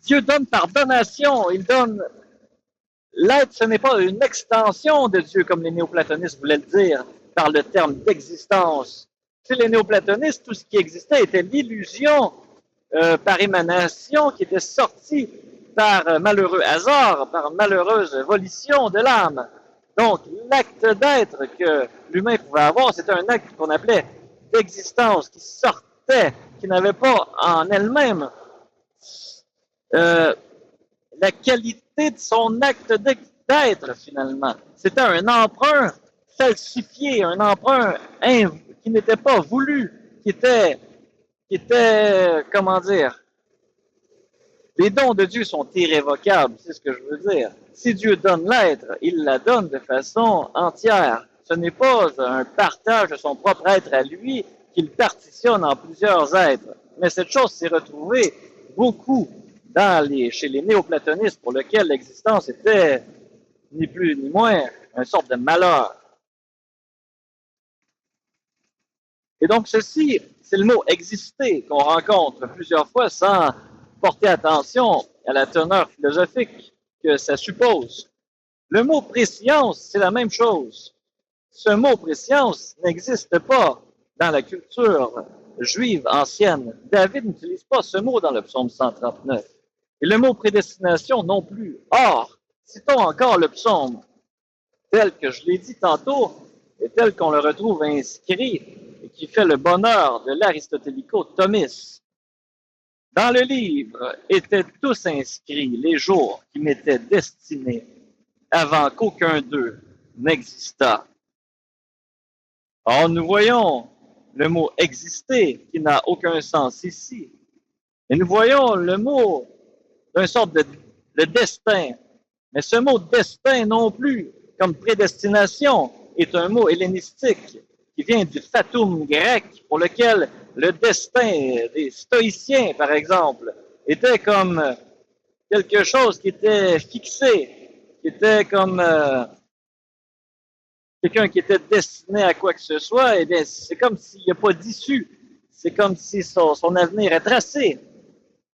Dieu donne par donation, il donne. L'être, ce n'est pas une extension de Dieu, comme les néoplatonistes voulaient le dire, par le terme d'existence. Chez les néoplatonistes, tout ce qui existait était l'illusion par émanation qui était sortie par malheureux hasard, par malheureuse volition de l'âme. Donc, l'acte d'être que l'humain pouvait avoir, c'était un acte qu'on appelait d'existence, qui sortait, qui n'avait pas en elle-même la qualité de son acte d'être, finalement. C'était un emprunt falsifié, un emprunt qui n'était pas voulu, qui était, comment dire, les dons de Dieu sont irrévocables, c'est ce que je veux dire. Si Dieu donne l'être, il la donne de façon entière. Ce n'est pas un partage de son propre être à lui qu'il partitionne en plusieurs êtres. Mais cette chose s'est retrouvée beaucoup chez les néoplatonistes pour lesquels l'existence était ni plus ni moins une sorte de malheur. Et donc ceci, c'est le mot exister qu'on rencontre plusieurs fois sans porter attention à la teneur philosophique que ça suppose. Le mot préscience, c'est la même chose. Ce mot préscience n'existe pas dans la culture juive ancienne. David n'utilise pas ce mot dans le psaume 139. Et le mot prédestination non plus. Or, citons encore le psaume tel que je l'ai dit tantôt et tel qu'on le retrouve inscrit et qui fait le bonheur de l'aristotélico-thomisme. Dans le livre étaient tous inscrits les jours qui m'étaient destinés avant qu'aucun d'eux n'existât. Or, nous voyons le mot exister qui n'a aucun sens ici. Et nous voyons le mot d'une sorte de destin. Mais ce mot destin non plus, comme prédestination, est un mot hellénistique qui vient du fatum grec, pour lequel le destin des stoïciens, par exemple, était comme quelque chose qui était fixé, qui était comme quelqu'un qui était destiné à quoi que ce soit. Eh bien, c'est comme s'il n'y a pas d'issue. C'est comme si son avenir est tracé.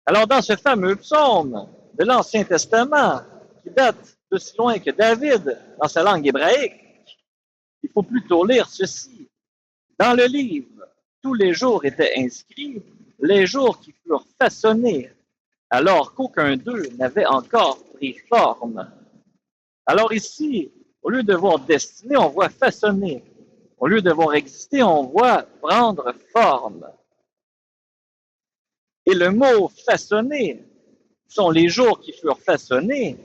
Alors, dans ce fameux psaume de l'Ancien Testament, qui date d'aussi loin que David, dans sa langue hébraïque, il faut plutôt lire ceci. Dans le livre, tous les jours étaient inscrits, les jours qui furent façonnés, alors qu'aucun d'eux n'avait encore pris forme. Alors ici, au lieu de voir destiné, on voit façonner. Au lieu de voir exister, on voit prendre forme. Et le mot façonner sont les jours qui furent façonnés.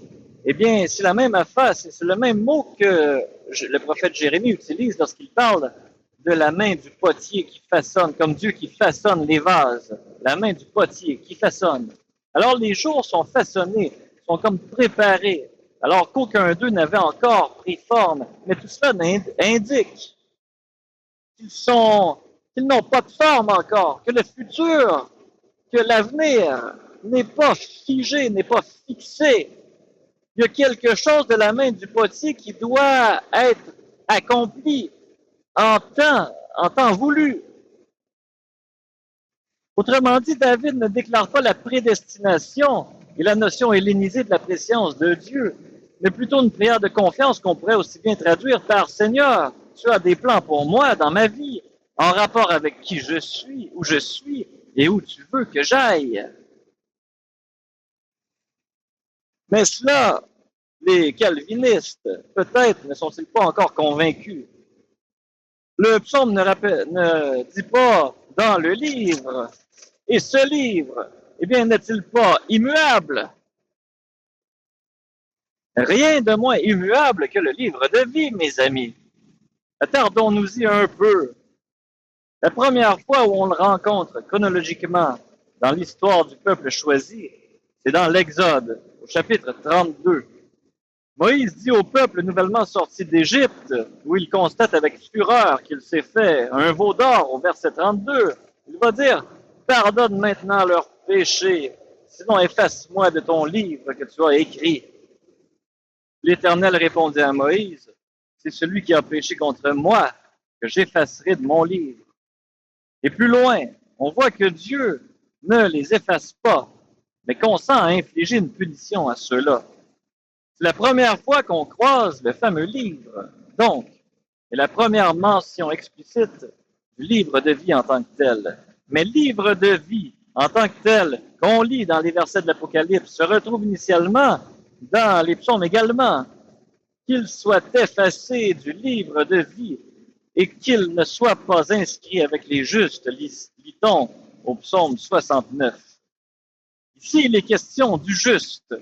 Eh bien, c'est la même affaire, c'est le même mot que le prophète Jérémie utilise lorsqu'il parle de la main du potier qui façonne, comme Dieu qui façonne les vases, la main du potier qui façonne. Alors les jours sont façonnés, sont comme préparés, alors qu'aucun d'eux n'avait encore pris forme. Mais tout cela indique qu'ils n'ont pas de forme encore, que le futur, que l'avenir n'est pas figé, n'est pas fixé. Il y a quelque chose de la main du potier qui doit être accompli en temps voulu. Autrement dit, David ne déclare pas la prédestination et la notion hellénisée de la préscience de Dieu, mais plutôt une prière de confiance qu'on pourrait aussi bien traduire par Seigneur, tu as des plans pour moi dans ma vie, en rapport avec qui je suis, où je suis et où tu veux que j'aille. Mais cela, les calvinistes, peut-être, ne sont-ils pas encore convaincus. Le psaume ne dit pas dans le livre, et ce livre, eh bien, n'est-il pas immuable? Rien de moins immuable que le livre de vie, mes amis. Attardons-nous-y un peu. La première fois où on le rencontre chronologiquement dans l'histoire du peuple choisi, c'est dans l'Exode, au chapitre 32. Moïse dit au peuple nouvellement sorti d'Égypte, où il constate avec fureur qu'il s'est fait un veau d'or au verset 32, il va dire, pardonne maintenant leurs péchés, sinon efface-moi de ton livre que tu as écrit. L'Éternel répondit à Moïse, c'est celui qui a péché contre moi que j'effacerai de mon livre. Et plus loin, on voit que Dieu ne les efface pas, mais consent à infliger une punition à ceux-là. C'est la première fois qu'on croise le fameux livre, donc, et la première mention explicite du livre de vie en tant que tel. Mais livre de vie en tant que tel, qu'on lit dans les versets de l'Apocalypse, se retrouve initialement dans les psaumes également, qu'il soit effacé du livre de vie et qu'il ne soit pas inscrit avec les justes, lit-on au psaume 69. Ici, il est question du juste,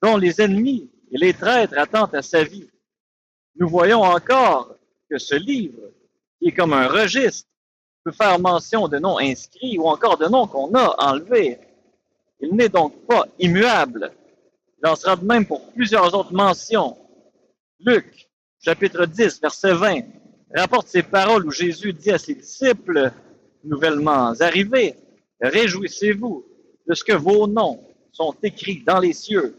dont les ennemis et les traîtres attendent à sa vie. Nous voyons encore que ce livre, qui est comme un registre, peut faire mention de noms inscrits ou encore de noms qu'on a enlevés. Il n'est donc pas immuable. Il en sera de même pour plusieurs autres mentions. Luc, chapitre 10, verset 20, rapporte ces paroles où Jésus dit à ses disciples nouvellement arrivés, « Réjouissez-vous de ce que vos noms sont écrits dans les cieux. »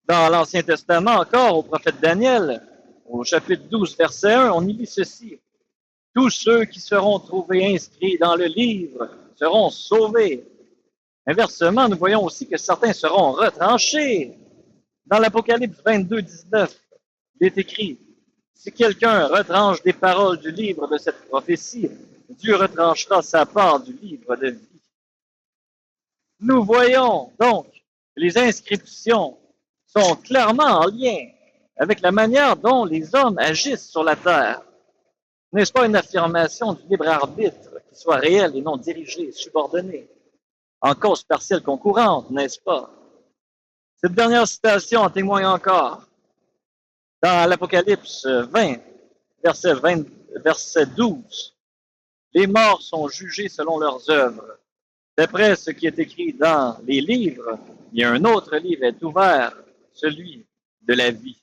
Dans l'Ancien Testament encore, au prophète Daniel, au chapitre 12, verset 1, on y lit ceci. « Tous ceux qui seront trouvés inscrits dans le livre seront sauvés. » Inversement, nous voyons aussi que certains seront retranchés. Dans l'Apocalypse 22, 19, il est écrit, « Si quelqu'un retranche des paroles du livre de cette prophétie, Dieu retranchera sa part du livre de vie. » Nous voyons donc que les inscriptions sont clairement en lien avec la manière dont les hommes agissent sur la terre. N'est-ce pas une affirmation du libre arbitre qui soit réel et non dirigé, subordonné, en cause partielle concurrente, n'est-ce pas? Cette dernière citation en témoigne encore. Dans l'Apocalypse 20, verset 12, les morts sont jugés selon leurs œuvres. D'après ce qui est écrit dans les livres, il y a un autre livre est ouvert, celui de la vie.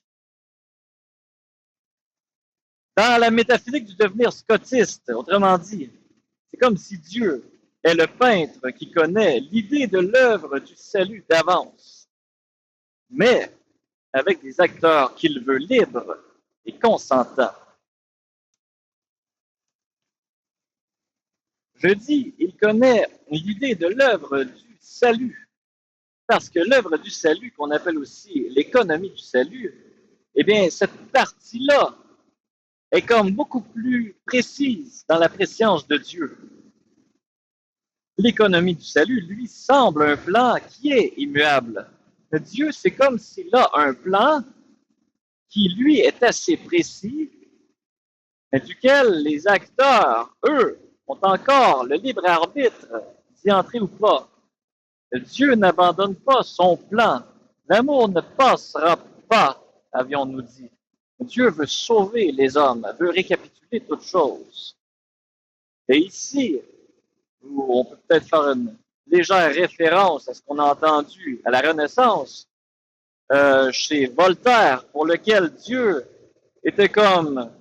Dans la métaphysique du devenir scotiste, autrement dit, c'est comme si Dieu est le peintre qui connaît l'idée de l'œuvre du salut d'avance, mais avec des acteurs qu'il veut libres et consentants. Je dis, il connaît l'idée de l'œuvre du salut, parce que l'œuvre du salut, qu'on appelle aussi l'économie du salut, eh bien, cette partie-là est comme beaucoup plus précise dans la préscience de Dieu. L'économie du salut, lui, semble un plan qui est immuable. Dieu, c'est comme s'il a un plan qui, lui, est assez précis, mais duquel les acteurs, eux, ont encore le libre arbitre d'y entrer ou pas. Dieu n'abandonne pas son plan. L'amour ne passera pas, avions-nous dit. Dieu veut sauver les hommes, veut récapituler toutes choses. Et ici, on peut peut-être faire une légère référence à ce qu'on a entendu à la Renaissance chez Voltaire, pour lequel Dieu était comme,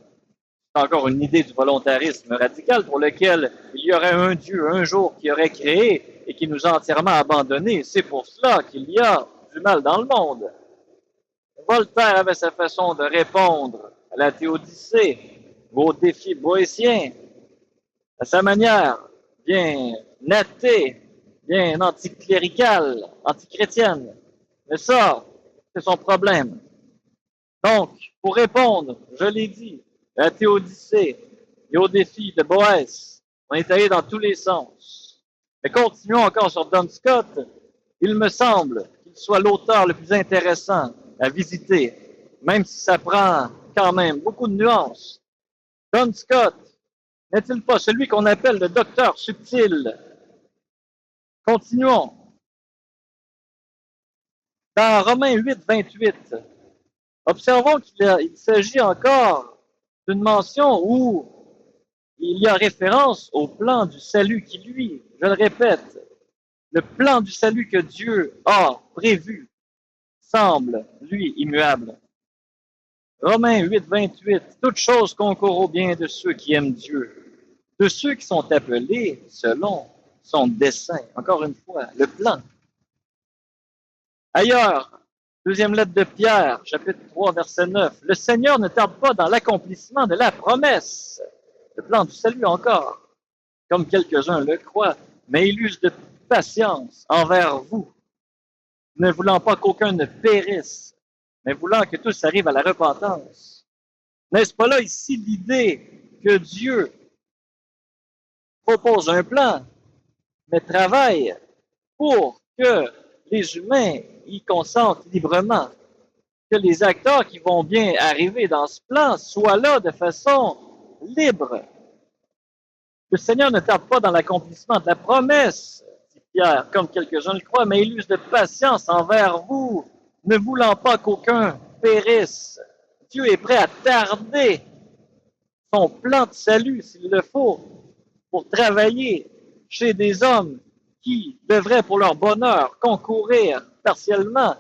c'est encore une idée du volontarisme radical, pour lequel il y aurait un Dieu un jour qui aurait créé et qui nous a entièrement abandonnés. C'est pour cela qu'il y a du mal dans le monde. Voltaire avait sa façon de répondre à la théodicée, aux défis boétiens, à sa manière bien athée, bien anticléricale, antichrétienne. Mais ça, c'est son problème. Donc, pour répondre, je l'ai dit, à la théodicée et aux défis de Boès, on est allé dans tous les sens. Mais continuons encore sur Duns Scott. Il me semble qu'il soit l'auteur le plus intéressant à visiter, même si ça prend quand même beaucoup de nuances. Duns Scott n'est-il pas celui qu'on appelle le docteur subtil? Continuons. Dans Romains 8, 28, observons qu'il s'agit encore d'une mention où il y a référence au plan du salut qui, lui, je le répète, le plan du salut que Dieu a prévu semble, lui, immuable. Romains 8, 28, toute chose concourt au bien de ceux qui aiment Dieu, de ceux qui sont appelés selon son dessein. Encore une fois, le plan. Ailleurs, deuxième lettre de Pierre, chapitre 3, verset 9, le Seigneur ne tarde pas dans l'accomplissement de la promesse. Le plan du salut encore, comme quelques-uns le croient, mais il use de patience envers vous, ne voulant pas qu'aucun ne périsse, mais voulant que tous arrivent à la repentance. N'est-ce pas là ici l'idée que Dieu propose un plan, mais travaille pour que les humains y consentent librement, que les acteurs qui vont bien arriver dans ce plan soient là de façon libre. Le Seigneur ne tarde pas dans l'accomplissement de la promesse, dit Pierre, comme quelques-uns le croient, mais il use de patience envers vous, ne voulant pas qu'aucun périsse. Dieu est prêt à tarder son plan de salut, s'il le faut, pour travailler chez des hommes qui devraient, pour leur bonheur, concourir partiellement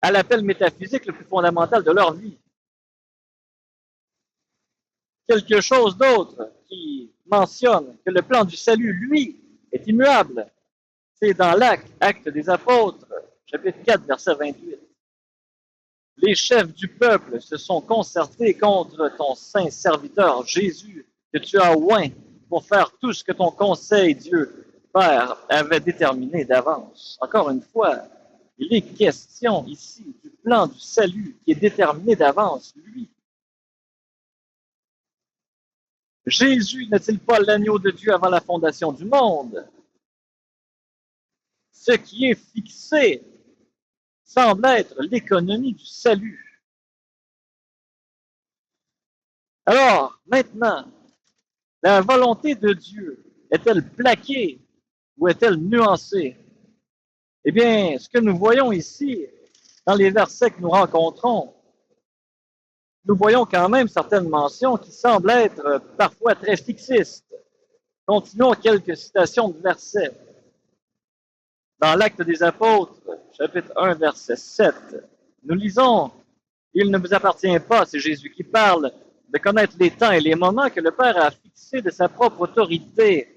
à l'appel métaphysique le plus fondamental de leur vie. Quelque chose d'autre qui mentionne que le plan du salut, lui, est immuable. C'est dans l'Acte des Apôtres, chapitre 4, verset 28. Les chefs du peuple se sont concertés contre ton saint serviteur Jésus, que tu as oint pour faire tout ce que ton conseil, Dieu, Père, avait déterminé d'avance. Encore une fois, il est question ici du plan du salut qui est déterminé d'avance, lui. Jésus n'est-il pas l'agneau de Dieu avant la fondation du monde? Ce qui est fixé semble être l'économie du salut. Alors, maintenant, la volonté de Dieu est-elle plaquée ou est-elle nuancée? Eh bien, ce que nous voyons ici, dans les versets que nous rencontrons, nous voyons quand même certaines mentions qui semblent être parfois très fixistes. Continuons quelques citations de versets. Dans l'Acte des Apôtres, chapitre 1, verset 7, nous lisons « Il ne vous appartient pas, c'est Jésus qui parle, de connaître les temps et les moments que le Père a fixés de sa propre autorité. »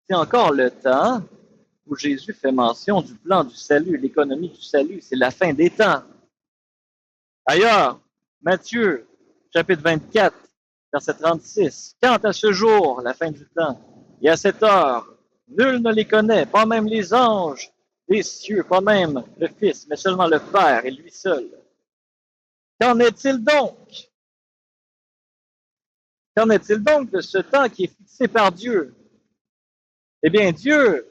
C'est encore le temps où Jésus fait mention du plan du salut, l'économie du salut, c'est la fin des temps. Ailleurs, Matthieu, chapitre 24, verset 36, « Quant à ce jour, la fin du temps, et à cette heure, nul ne les connaît, pas même les anges des cieux, pas même le Fils, mais seulement le Père et lui seul. » Qu'en est-il donc? Qu'en est-il donc de ce temps qui est fixé par Dieu? Eh bien, Dieu,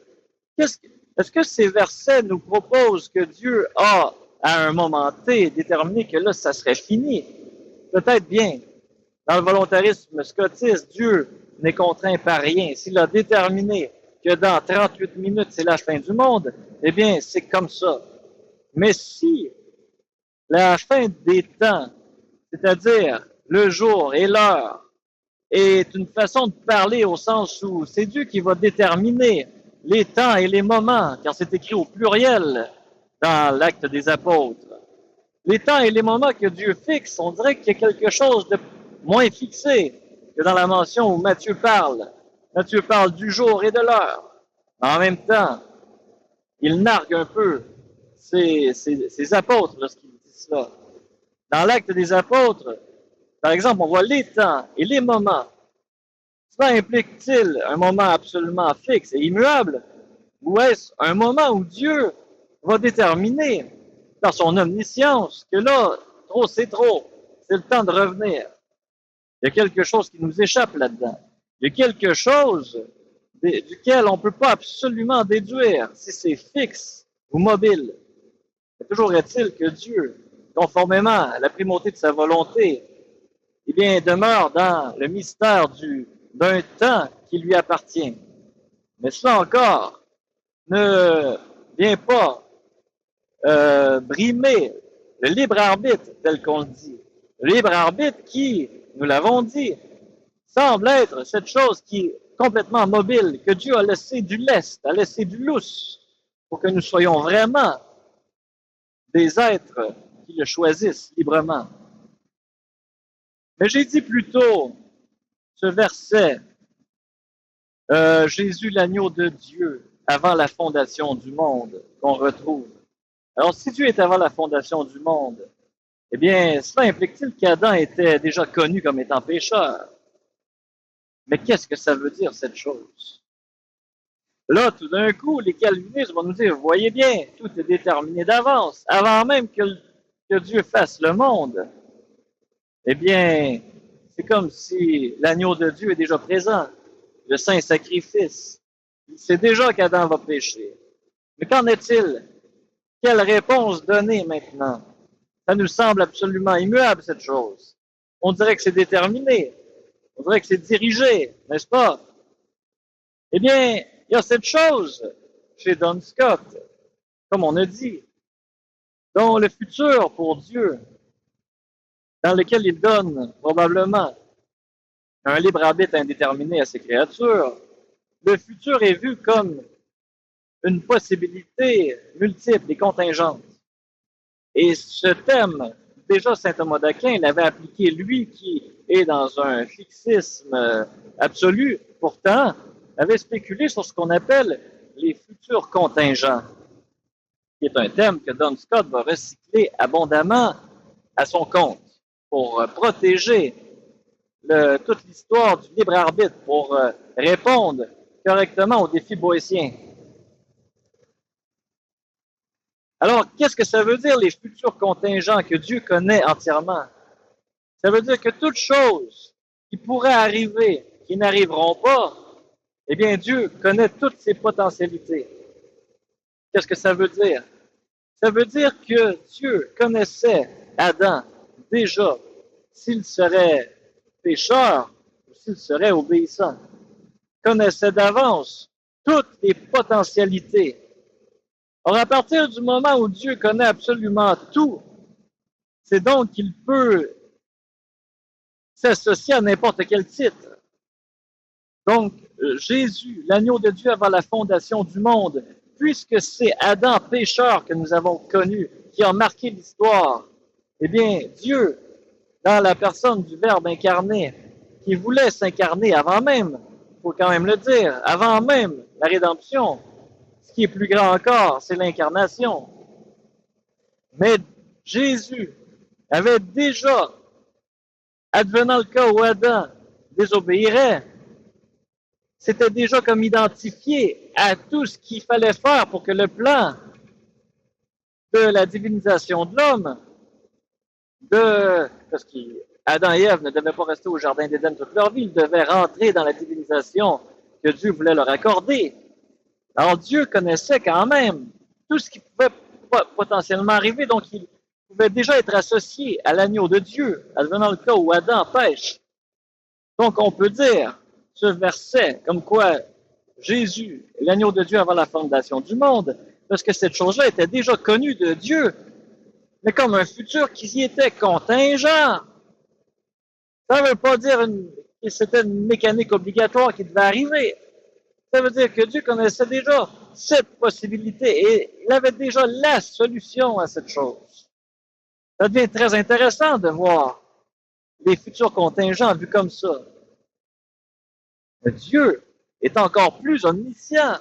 est-ce que ces versets nous proposent que Dieu a à un moment T, déterminé que là, ça serait fini. Peut-être bien. Dans le volontarisme scotiste, Dieu n'est contraint par rien. S'il a déterminé que dans 38 minutes, c'est la fin du monde, eh bien, c'est comme ça. Mais si la fin des temps, c'est-à-dire le jour et l'heure, est une façon de parler au sens où c'est Dieu qui va déterminer les temps et les moments, car c'est écrit au pluriel dans l'Acte des Apôtres. Les temps et les moments que Dieu fixe, on dirait qu'il y a quelque chose de moins fixé que dans la mention où Matthieu parle. Matthieu parle du jour et de l'heure. En même temps, il nargue un peu ses apôtres lorsqu'il dit cela. Dans l'Acte des Apôtres, par exemple, on voit les temps et les moments. Cela implique-t-il un moment absolument fixe et immuable, ou est-ce un moment où Dieu va déterminer par son omniscience que là, trop c'est trop, c'est le temps de revenir? Il y a quelque chose qui nous échappe là-dedans. Il y a quelque chose duquel on ne peut pas absolument déduire si c'est fixe ou mobile. Mais toujours est-il que Dieu, conformément à la primauté de sa volonté, eh bien, demeure dans le mystère d'un temps qui lui appartient. Mais cela encore ne vient pas brimer le libre arbitre, tel qu'on le dit. Le libre arbitre qui, nous l'avons dit, semble être cette chose qui est complètement mobile, que Dieu a laissé du lest, a laissé du lousse, pour que nous soyons vraiment des êtres qui le choisissent librement. Mais j'ai dit plus tôt, ce verset, Jésus, l'agneau de Dieu, avant la fondation du monde, qu'on retrouve. Alors, si Dieu est avant la fondation du monde, eh bien, cela implique-t-il qu'Adam était déjà connu comme étant pécheur? Mais qu'est-ce que ça veut dire, cette chose? Là, tout d'un coup, les calvinistes vont nous dire, vous voyez bien, tout est déterminé d'avance, avant même que Dieu fasse le monde. Eh bien, c'est comme si l'agneau de Dieu est déjà présent, le saint sacrifice. Il sait déjà qu'Adam va pécher. Mais qu'en est-il? Quelle réponse donner maintenant? Ça nous semble absolument immuable, cette chose. On dirait que c'est déterminé. On dirait que c'est dirigé, n'est-ce pas? Eh bien, il y a cette chose chez Don Scott, comme on a dit, dont le futur pour Dieu, dans lequel il donne probablement un libre arbitre indéterminé à ses créatures, le futur est vu comme une possibilité multiple et contingente. Et ce thème, déjà saint Thomas d'Aquin l'avait appliqué, lui qui est dans un fixisme absolu, pourtant, avait spéculé sur ce qu'on appelle les futurs contingents, qui est un thème que Don Scott va recycler abondamment à son compte pour protéger toute l'histoire du libre arbitre, pour répondre correctement aux défis boétiens. Alors, qu'est-ce que ça veut dire, les futurs contingents que Dieu connaît entièrement? Ça veut dire que toutes choses qui pourraient arriver, qui n'arriveront pas, eh bien, Dieu connaît toutes ses potentialités. Qu'est-ce que ça veut dire? Ça veut dire que Dieu connaissait Adam déjà s'il serait pécheur ou s'il serait obéissant. Connaissait d'avance toutes les potentialités. Or, à partir du moment où Dieu connaît absolument tout, c'est donc qu'il peut s'associer à n'importe quel titre. Donc, Jésus, l'agneau de Dieu avant la fondation du monde, puisque c'est Adam pécheur que nous avons connu, qui a marqué l'histoire, eh bien, Dieu, dans la personne du Verbe incarné, qui voulait s'incarner avant même, il faut quand même le dire, avant même la rédemption, ce qui est plus grand encore, c'est l'incarnation. Mais Jésus avait déjà, advenant le cas où Adam désobéirait, c'était déjà comme identifié à tout ce qu'il fallait faire pour que le plan de la divinisation de l'homme, parce qu'Adam et Ève ne devaient pas rester au jardin d'Éden toute leur vie, ils devaient rentrer dans la divinisation que Dieu voulait leur accorder. Alors Dieu connaissait quand même tout ce qui pouvait potentiellement arriver, donc il pouvait déjà être associé à l'agneau de Dieu, advenant le cas où Adam pêche. Donc on peut dire, ce verset, comme quoi Jésus est l'agneau de Dieu avant la fondation du monde, parce que cette chose-là était déjà connue de Dieu, mais comme un futur qui y était contingent. Ça ne veut pas dire que c'était une mécanique obligatoire qui devait arriver. Ça veut dire que Dieu connaissait déjà cette possibilité et il avait déjà la solution à cette chose. Ça devient très intéressant de voir les futurs contingents vus comme ça. Mais Dieu est encore plus omniscient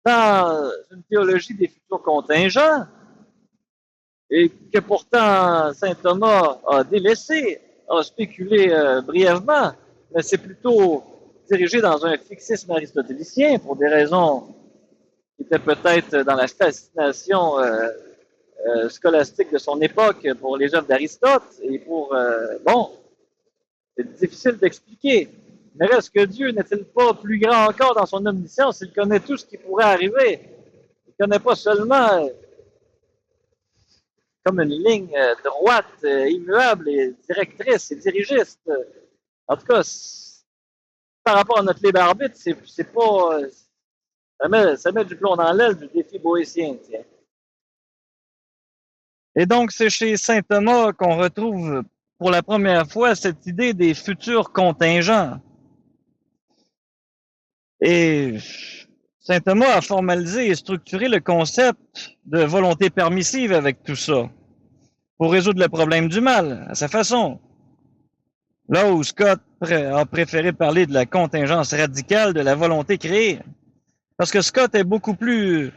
dans une théologie des futurs contingents et que pourtant saint Thomas a délaissé, a spéculé brièvement, mais c'est plutôt dirigé dans un fixisme aristotélicien pour des raisons qui étaient peut-être dans la fascination scolastique de son époque pour les œuvres d'Aristote et pour, bon, c'est difficile d'expliquer. Mais reste que Dieu n'est-il pas plus grand encore dans son omniscience? Il connaît tout ce qui pourrait arriver. Il ne connaît pas seulement comme une ligne droite, immuable et directrice et dirigiste. En tout cas, par rapport à notre libre arbitre, c'est pas. Ça met du plomb dans l'aile du défi boétien. Tiens. Et donc, c'est chez saint Thomas qu'on retrouve pour la première fois cette idée des futurs contingents. Et saint Thomas a formalisé et structuré le concept de volonté permissive avec tout ça, pour résoudre le problème du mal, à sa façon. Là où Scott a préféré parler de la contingence radicale de la volonté créée. Parce que Scott est beaucoup plus...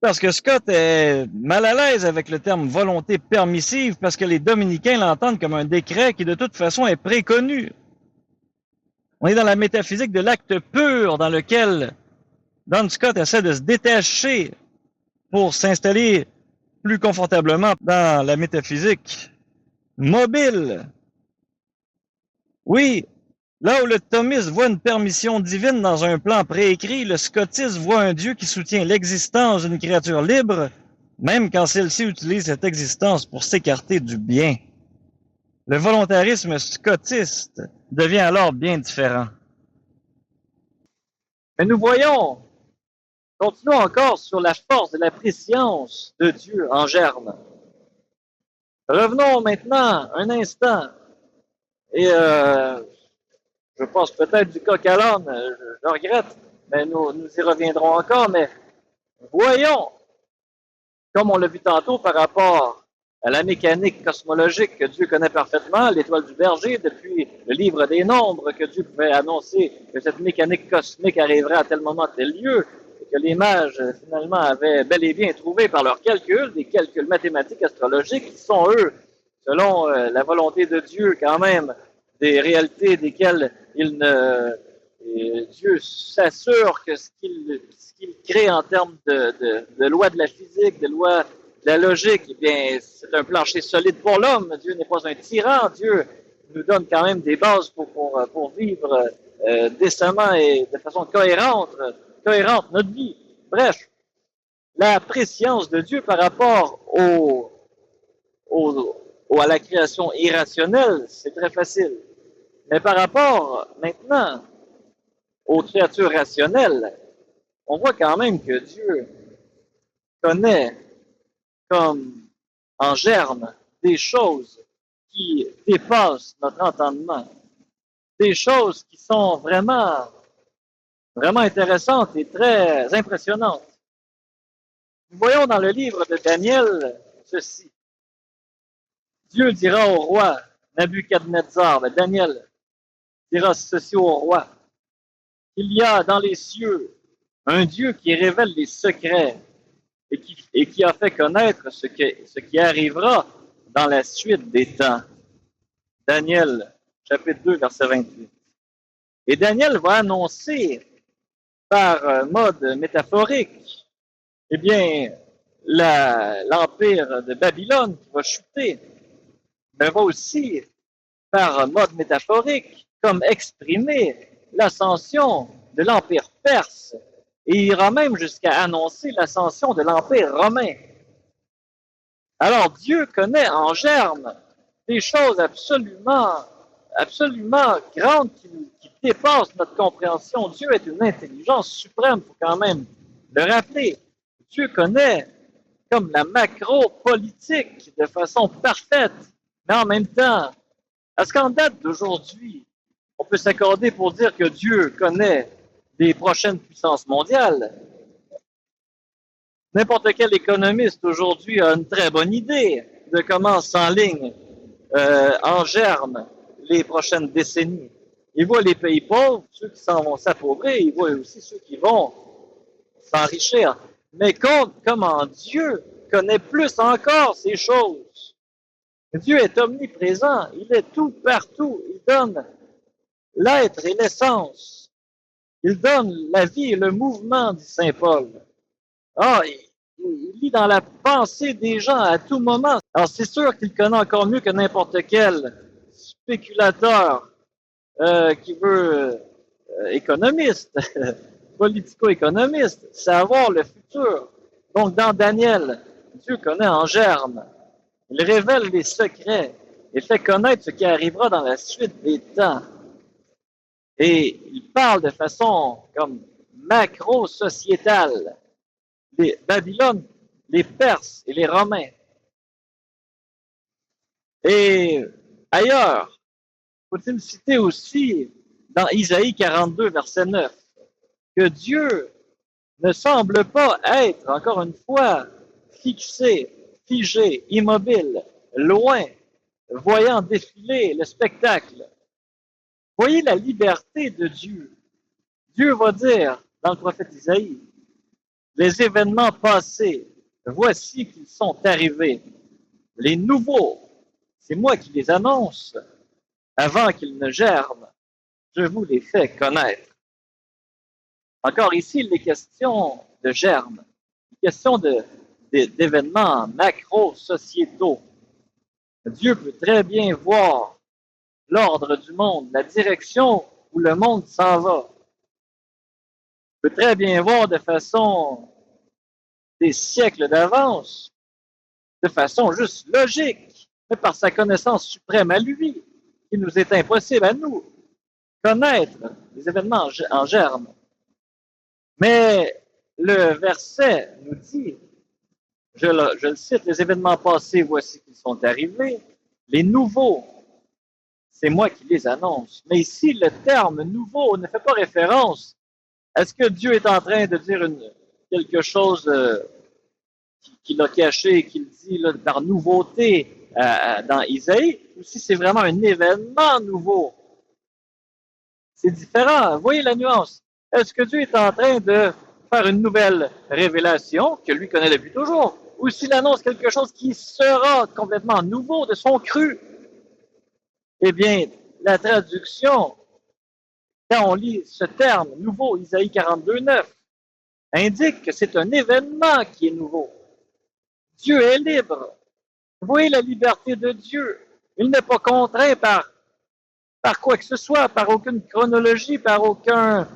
Parce que Scott est mal à l'aise avec le terme volonté permissive, parce que les dominicains l'entendent comme un décret qui de toute façon est préconnu. On est dans la métaphysique de l'acte pur dans lequel Don Scott essaie de se détacher pour s'installer plus confortablement dans la métaphysique mobile. Oui, là où le thomiste voit une permission divine dans un plan préécrit, le scotiste voit un Dieu qui soutient l'existence d'une créature libre, même quand celle-ci utilise cette existence pour s'écarter du bien. Le volontarisme scotiste devient alors bien différent. Mais nous voyons, continuons encore sur la force de la préscience de Dieu en germe. Revenons maintenant un instant, et je pense peut-être du coq à l'âne, je regrette, mais nous y reviendrons encore, mais voyons, comme on l'a vu tantôt par rapport à la mécanique cosmologique que Dieu connaît parfaitement, l'étoile du berger, depuis le livre des nombres, que Dieu pouvait annoncer que cette mécanique cosmique arriverait à tel moment, à tel lieu, et que les mages, finalement, avaient bel et bien trouvé par leurs calculs, des calculs mathématiques astrologiques, qui sont, eux, selon la volonté de Dieu, quand même, des réalités desquelles Dieu s'assure que ce qu'il crée en termes de lois de la physique, de lois de la logique, eh bien, c'est un plancher solide pour l'homme. Dieu n'est pas un tyran. Dieu nous donne quand même des bases pour vivre décemment et de façon cohérente notre vie. Bref, la préscience de Dieu par rapport à la création irrationnelle, c'est très facile. Mais par rapport maintenant aux créatures rationnelles, on voit quand même que Dieu connaît comme en germe des choses qui dépassent notre entendement, des choses qui sont vraiment, vraiment intéressantes et très impressionnantes. Nous voyons dans le livre de Daniel ceci. Dieu dira au roi Nabuchodonosor, Daniel dira ceci au roi. Il y a dans les cieux un Dieu qui révèle les secrets et qui a fait connaître ce qui arrivera dans la suite des temps. Daniel, chapitre 2, verset 28. Et Daniel va annoncer par mode métaphorique, eh bien, l'empire de Babylone qui va chuter, mais va aussi, par mode métaphorique, comme exprimer l'ascension de l'empire perse Et il ira même jusqu'à annoncer l'ascension de l'Empire romain. Alors Dieu connaît en germe des choses absolument grandes qui dépassent notre compréhension. Dieu est une intelligence suprême, il faut quand même le rappeler. Dieu connaît comme la macro-politique de façon parfaite, mais en même temps, est-ce qu'en date d'aujourd'hui, on peut s'accorder pour dire que Dieu connaît les prochaines puissances mondiales? N'importe quel économiste aujourd'hui a une très bonne idée de comment s'enligne en germe les prochaines décennies. Il voit les pays pauvres, ceux qui s'en vont s'appauvrir, il voit aussi ceux qui vont s'enrichir. Mais comment Dieu connaît plus encore ces choses. Dieu est omniprésent, il est tout partout, il donne l'être et l'essence. Il donne la vie et le mouvement, dit saint Paul. Ah, il lit dans la pensée des gens à tout moment. Alors c'est sûr qu'il connaît encore mieux que n'importe quel spéculateur qui veut économiste, politico-économiste, savoir le futur. Donc dans Daniel, Dieu connaît en germe. Il révèle les secrets et fait connaître ce qui arrivera dans la suite des temps. Et il parle de façon comme macro-sociétale. Les Babylone, les Perses et les Romains. Et ailleurs, faut-il citer aussi dans Isaïe 42, verset 9, que Dieu ne semble pas être, encore une fois, fixé, figé, immobile, loin, voyant défiler le spectacle. Voyez la liberté de Dieu. Dieu va dire dans le prophète Isaïe, les événements passés, voici qu'ils sont arrivés. Les nouveaux, c'est moi qui les annonce. Avant qu'ils ne germent, je vous les fais connaître. Encore ici, il est question de germe, question d'événements macro-sociétaux. Dieu peut très bien voir l'ordre du monde, la direction où le monde s'en va. Il peut très bien voir de façon des siècles d'avance, de façon juste logique, mais par sa connaissance suprême à lui, qui nous est impossible à nous, connaître les événements en germe. Mais le verset nous dit, je le cite, les événements passés, voici qu'ils sont arrivés, les nouveaux, c'est moi qui les annonce. Mais ici, le terme nouveau ne fait pas référence. Est-ce que Dieu est en train de dire quelque chose qu'il a caché, qu'il dit là, par nouveauté dans Isaïe, ou si c'est vraiment un événement nouveau? C'est différent. Voyez la nuance. Est-ce que Dieu est en train de faire une nouvelle révélation que lui connaît depuis toujours, ou s'il annonce quelque chose qui sera complètement nouveau de son cru? Eh bien, la traduction, quand on lit ce terme nouveau, Isaïe 42, 9, indique que c'est un événement qui est nouveau. Dieu est libre. Vous voyez la liberté de Dieu. Il n'est pas contraint par quoi que ce soit, par aucune chronologie, par aucun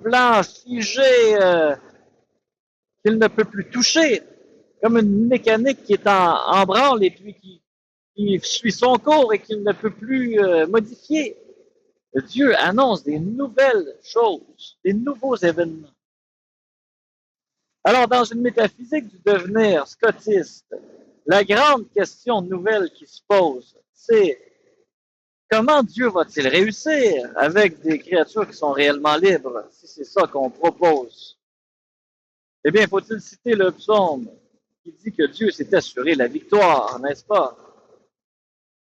plan figé qu'il ne peut plus toucher, comme une mécanique qui est en branle et puis qui suit son cours et qu'il ne peut plus modifier. Dieu annonce des nouvelles choses, des nouveaux événements. Alors, dans une métaphysique du devenir scotiste, la grande question nouvelle qui se pose, c'est comment Dieu va-t-il réussir avec des créatures qui sont réellement libres, si c'est ça qu'on propose? Eh bien, faut-il citer le psaume qui dit que Dieu s'est assuré la victoire, n'est-ce pas?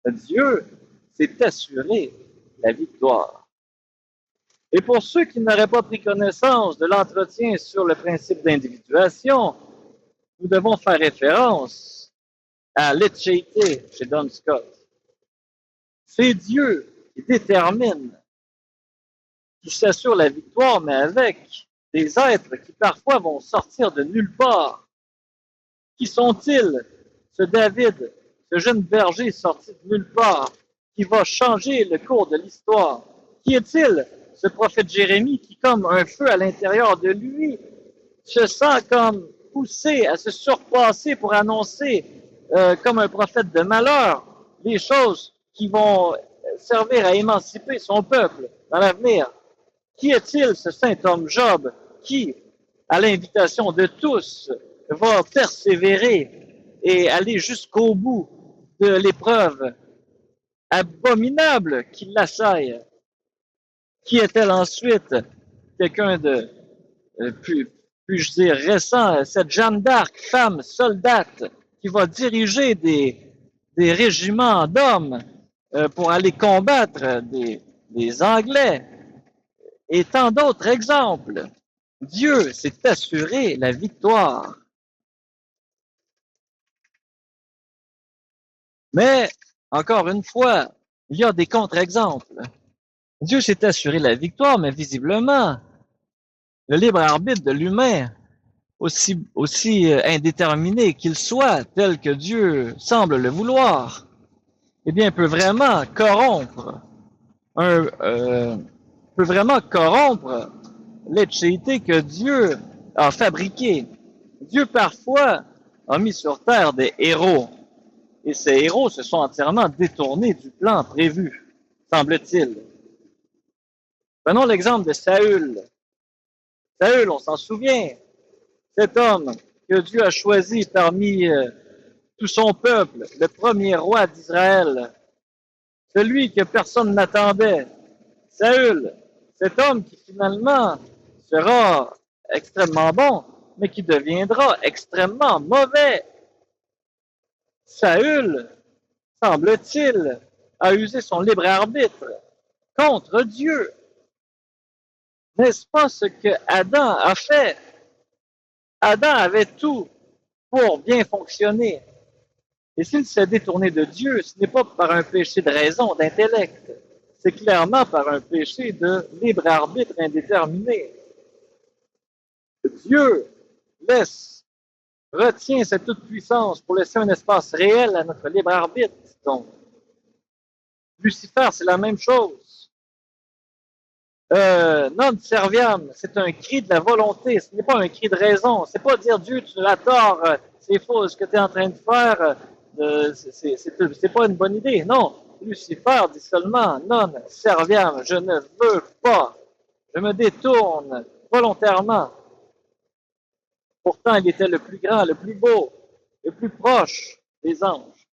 Dieu s'est assuré la victoire. Et pour ceux qui n'auraient pas pris connaissance de l'entretien sur le principe d'individuation, nous devons faire référence à l'étcheité chez Don Scott. C'est Dieu qui détermine, qui s'assure la victoire, mais avec des êtres qui parfois vont sortir de nulle part. Qui sont-ils? Ce David, ce jeune berger sorti de nulle part, qui va changer le cours de l'histoire. Qui est-il? ce prophète Jérémie qui, comme un feu à l'intérieur de lui, se sent comme poussé à se surpasser pour annoncer, comme un prophète de malheur, les choses qui vont servir à émanciper son peuple dans l'avenir. Qui est-il, ce saint homme Job, qui, à l'invitation de tous, va persévérer et aller jusqu'au bout de l'épreuve abominable qui l'assaille? Qui est-elle ensuite? Quelqu'un de puis-je dire récent, cette Jeanne d'Arc, femme soldate, qui va diriger des régiments d'hommes pour aller combattre des Anglais, et tant d'autres exemples. Dieu s'est assuré la victoire. Mais, encore une fois, il y a des contre-exemples. Dieu s'est assuré la victoire, mais visiblement, le libre arbitre de l'humain, aussi indéterminé qu'il soit, tel que Dieu semble le vouloir, eh bien, peut vraiment corrompre l'étchéité que Dieu a fabriquée. Dieu, parfois, a mis sur terre des héros. Et ces héros se sont entièrement détournés du plan prévu, semble-t-il. Prenons l'exemple de Saül. Saül, on s'en souvient, cet homme que Dieu a choisi parmi tout son peuple, le premier roi d'Israël, celui que personne n'attendait. Saül, cet homme qui finalement sera extrêmement bon, mais qui deviendra extrêmement mauvais. Saül, semble-t-il, a usé son libre arbitre contre Dieu. N'est-ce pas ce que Adam a fait? Adam avait tout pour bien fonctionner. Et s'il s'est détourné de Dieu, ce n'est pas par un péché de raison, d'intellect. C'est clairement par un péché de libre arbitre indéterminé. Dieu retient cette toute-puissance pour laisser un espace réel à notre libre arbitre. Donc, Lucifer, c'est la même chose. Non serviam, c'est un cri de la volonté, ce n'est pas un cri de raison. C'est pas dire Dieu, tu as tort, c'est faux ce que tu es en train de faire, c'est pas une bonne idée. Non, Lucifer dit seulement non serviam, je ne veux pas, je me détourne volontairement. Pourtant, il était le plus grand, le plus beau, le plus proche des anges.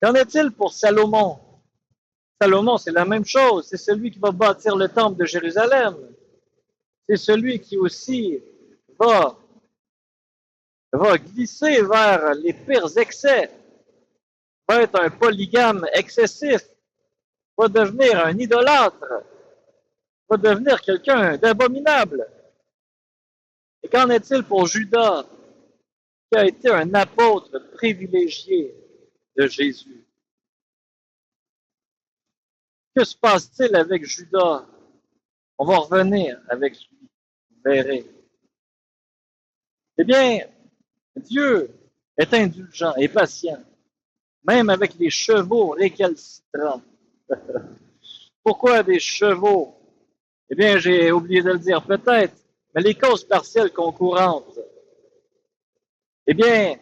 Qu'en est-il pour Salomon? Salomon, c'est la même chose. C'est celui qui va bâtir le temple de Jérusalem. C'est celui qui aussi va glisser vers les pires excès, va être un polygame excessif, va devenir un idolâtre, va devenir quelqu'un d'abominable. Et qu'en est-il pour Judas, qui a été un apôtre privilégié de Jésus? Que se passe-t-il avec Judas? On va revenir avec lui, vous verrez. Eh bien, Dieu est indulgent et patient, même avec les chevaux récalcitrants. Pourquoi des chevaux? Eh bien, j'ai oublié de le dire peut-être, mais les causes partielles concurrentes. Eh bien,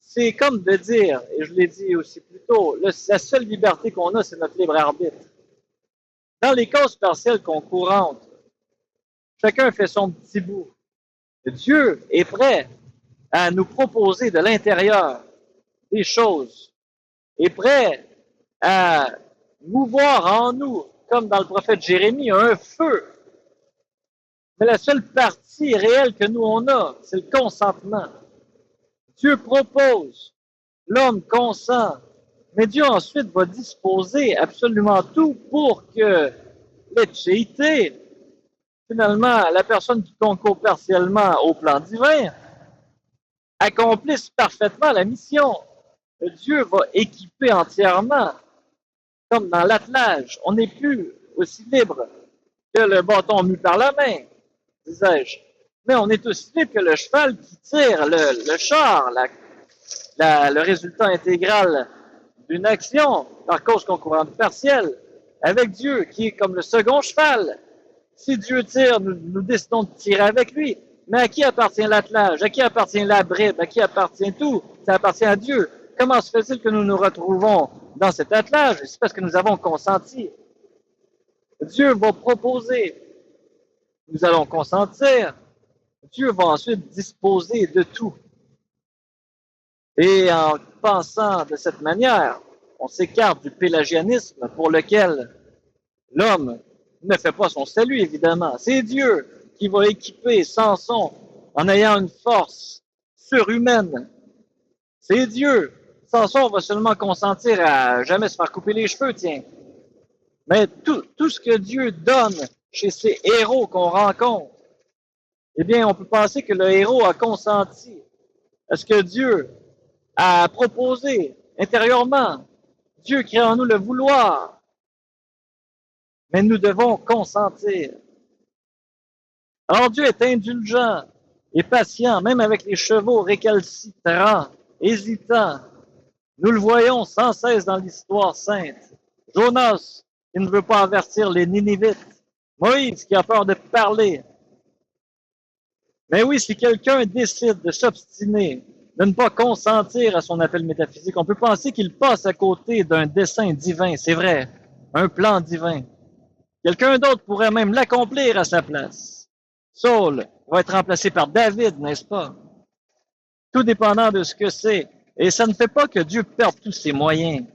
c'est comme de dire, et je l'ai dit aussi plus tôt, la seule liberté qu'on a, c'est notre libre arbitre. Dans les causes partielles concurrentes, chacun fait son petit bout. Dieu est prêt à nous proposer de l'intérieur des choses, est prêt à mouvoir en nous, comme dans le prophète Jérémie, un feu. Mais la seule partie réelle que nous on a, c'est le consentement. Dieu propose, l'homme consent, mais Dieu ensuite va disposer absolument tout pour que l'étchéité, finalement, la personne qui concourt partiellement au plan divin, accomplisse parfaitement la mission. Dieu va équiper entièrement, comme dans l'attelage. On n'est plus aussi libre que le bâton mu par la main, disais-je. Mais on est aussi libre que le cheval qui tire le char, le résultat intégral d'une action par cause concurrente partielle. avec Dieu, qui est comme le second cheval. Si Dieu tire, nous décidons de tirer avec lui. Mais à qui appartient l'attelage? À qui appartient la bride? À qui appartient tout? Ça appartient à Dieu. Comment se fait-il que nous nous retrouvons dans cet attelage? C'est parce que nous avons consenti. Dieu va proposer. Nous allons consentir. Dieu va ensuite disposer de tout. Et en pensant de cette manière, on s'écarte du pélagianisme pour lequel l'homme ne fait pas son salut, évidemment. C'est Dieu qui va équiper Samson en ayant une force surhumaine. C'est Dieu. Samson va seulement consentir à jamais se faire couper les cheveux, tiens. Mais tout ce que Dieu donne chez ces héros qu'on rencontre, eh bien, on peut penser que le héros a consenti à ce que Dieu a proposé intérieurement. Dieu crée en nous le vouloir. Mais nous devons consentir. Alors Dieu est indulgent et patient, même avec les chevaux récalcitrants, hésitants. Nous le voyons sans cesse dans l'histoire sainte. Jonas, qui ne veut pas avertir les Ninivites. Moïse, qui a peur de parler. Mais oui, si quelqu'un décide de s'obstiner, de ne pas consentir à son appel métaphysique, on peut penser qu'il passe à côté d'un dessein divin, c'est vrai, un plan divin. Quelqu'un d'autre pourrait même l'accomplir à sa place. Saul va être remplacé par David, n'est-ce pas? Tout dépendant de ce que c'est. Et ça ne fait pas que Dieu perde tous ses moyens,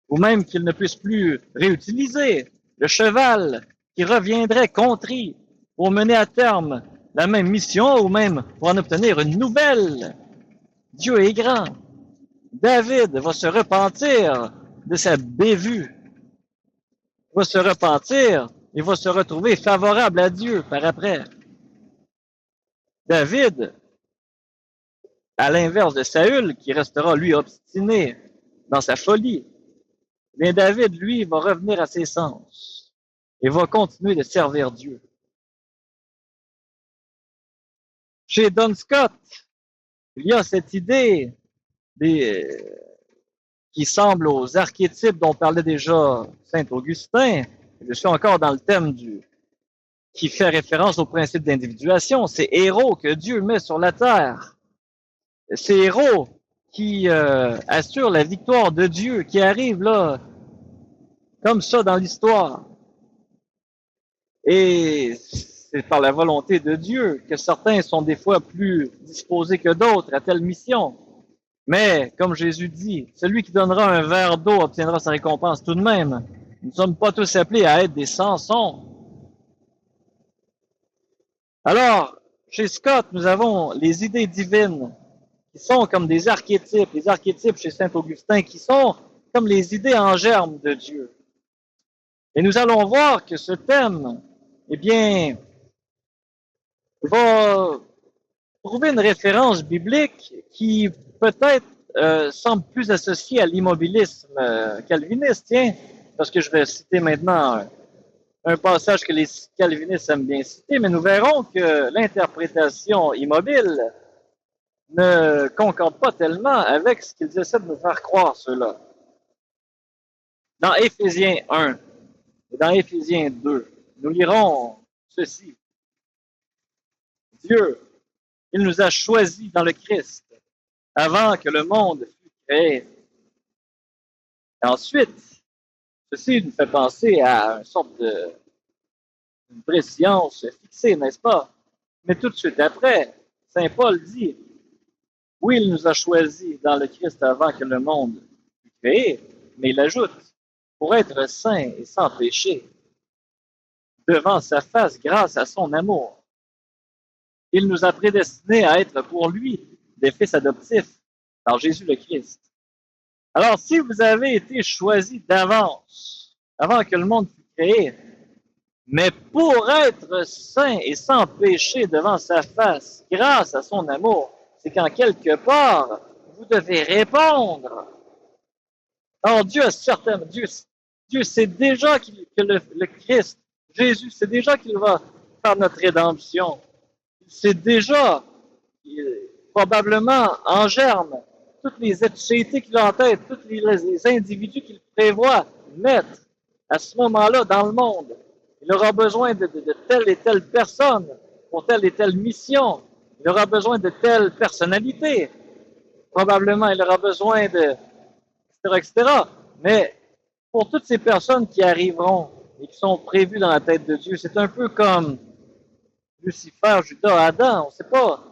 ou même qu'il ne puisse plus réutiliser le cheval qui reviendrait contrit pour mener à terme la même mission ou même pour en obtenir une nouvelle. Dieu est grand. David va se repentir de sa bévue. Il va se repentir et va se retrouver favorable à Dieu par après. David, à l'inverse de Saül, qui restera lui obstiné dans sa folie, mais David, lui, va revenir à ses sens et va continuer de servir Dieu. Chez Don Scott, il y a cette idée qui semble aux archétypes dont parlait déjà Saint Augustin. Je suis encore dans le thème qui fait référence au principe d'individuation. Ces héros que Dieu met sur la terre. Ces héros qui assurent la victoire de Dieu, qui arrivent là, comme ça dans l'histoire. Et c'est par la volonté de Dieu que certains sont des fois plus disposés que d'autres à telle mission. Mais, comme Jésus dit, celui qui donnera un verre d'eau obtiendra sa récompense tout de même. Nous ne sommes pas tous appelés à être des Samsons. Alors, chez Scott, nous avons les idées divines qui sont comme des archétypes, les archétypes chez Saint Augustin qui sont comme les idées en germe de Dieu. Et nous allons voir que ce thème, eh bien, va trouver une référence biblique qui peut-être semble plus associée à l'immobilisme calviniste, tiens, parce que je vais citer maintenant un passage que les calvinistes aiment bien citer, mais nous verrons que l'interprétation immobile ne concorde pas tellement avec ce qu'ils essaient de nous faire croire, ceux-là. Dans Éphésiens 1 et dans Éphésiens 2, nous lirons ceci. Dieu, il nous a choisis dans le Christ avant que le monde fût créé. Et ensuite, ceci nous fait penser à une sorte de préscience fixée, n'est-ce pas? Mais tout de suite après, Saint Paul dit, oui, il nous a choisis dans le Christ avant que le monde fût créé, mais il ajoute, pour être saints et sans péché, devant sa face grâce à son amour. Il nous a prédestinés à être pour lui des fils adoptifs par Jésus le Christ. Alors, si vous avez été choisis d'avance, avant que le monde fût créé, mais pour être saint et sans péché devant sa face, grâce à son amour, c'est qu'en quelque part, vous devez répondre. Alors, Dieu a certainement, Dieu sait déjà que le Christ, Jésus, sait déjà qu'il va faire notre rédemption. Il sait déjà, probablement en germe, toutes les sociétés qu'il a en tête, tous les individus qu'il prévoit mettre à ce moment-là dans le monde. Il aura besoin de telle et telle personne pour telle et telle mission. Il aura besoin de telle personnalité. Probablement, il aura besoin de, etc., etc. Mais pour toutes ces personnes qui arriveront et qui sont prévues dans la tête de Dieu, c'est un peu comme Lucifer, Judas, Adam. On ne sait pas.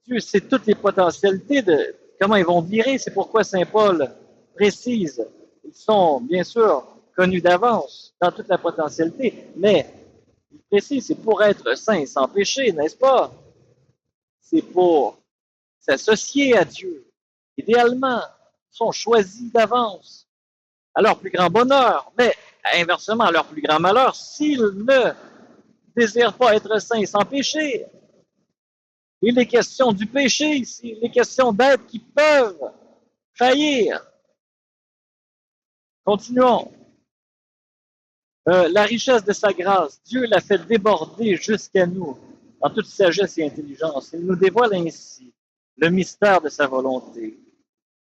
Dieu sait toutes les potentialités de comment ils vont virer. C'est pourquoi Saint Paul précise. Ils sont, bien sûr, connus d'avance dans toute la potentialité, mais il précise, c'est pour être saint sans péché, n'est-ce pas? C'est pour s'associer à Dieu. Idéalement, ils sont choisis d'avance à leur plus grand bonheur, mais inversement à leur plus grand malheur s'ils ne désirent pas être saints sans péché. Il est question du péché ici, il est question d'êtres qui peuvent faillir. Continuons. La richesse de sa grâce, Dieu l'a fait déborder jusqu'à nous en toute sagesse et intelligence. Il nous dévoile ainsi le mystère de sa volonté,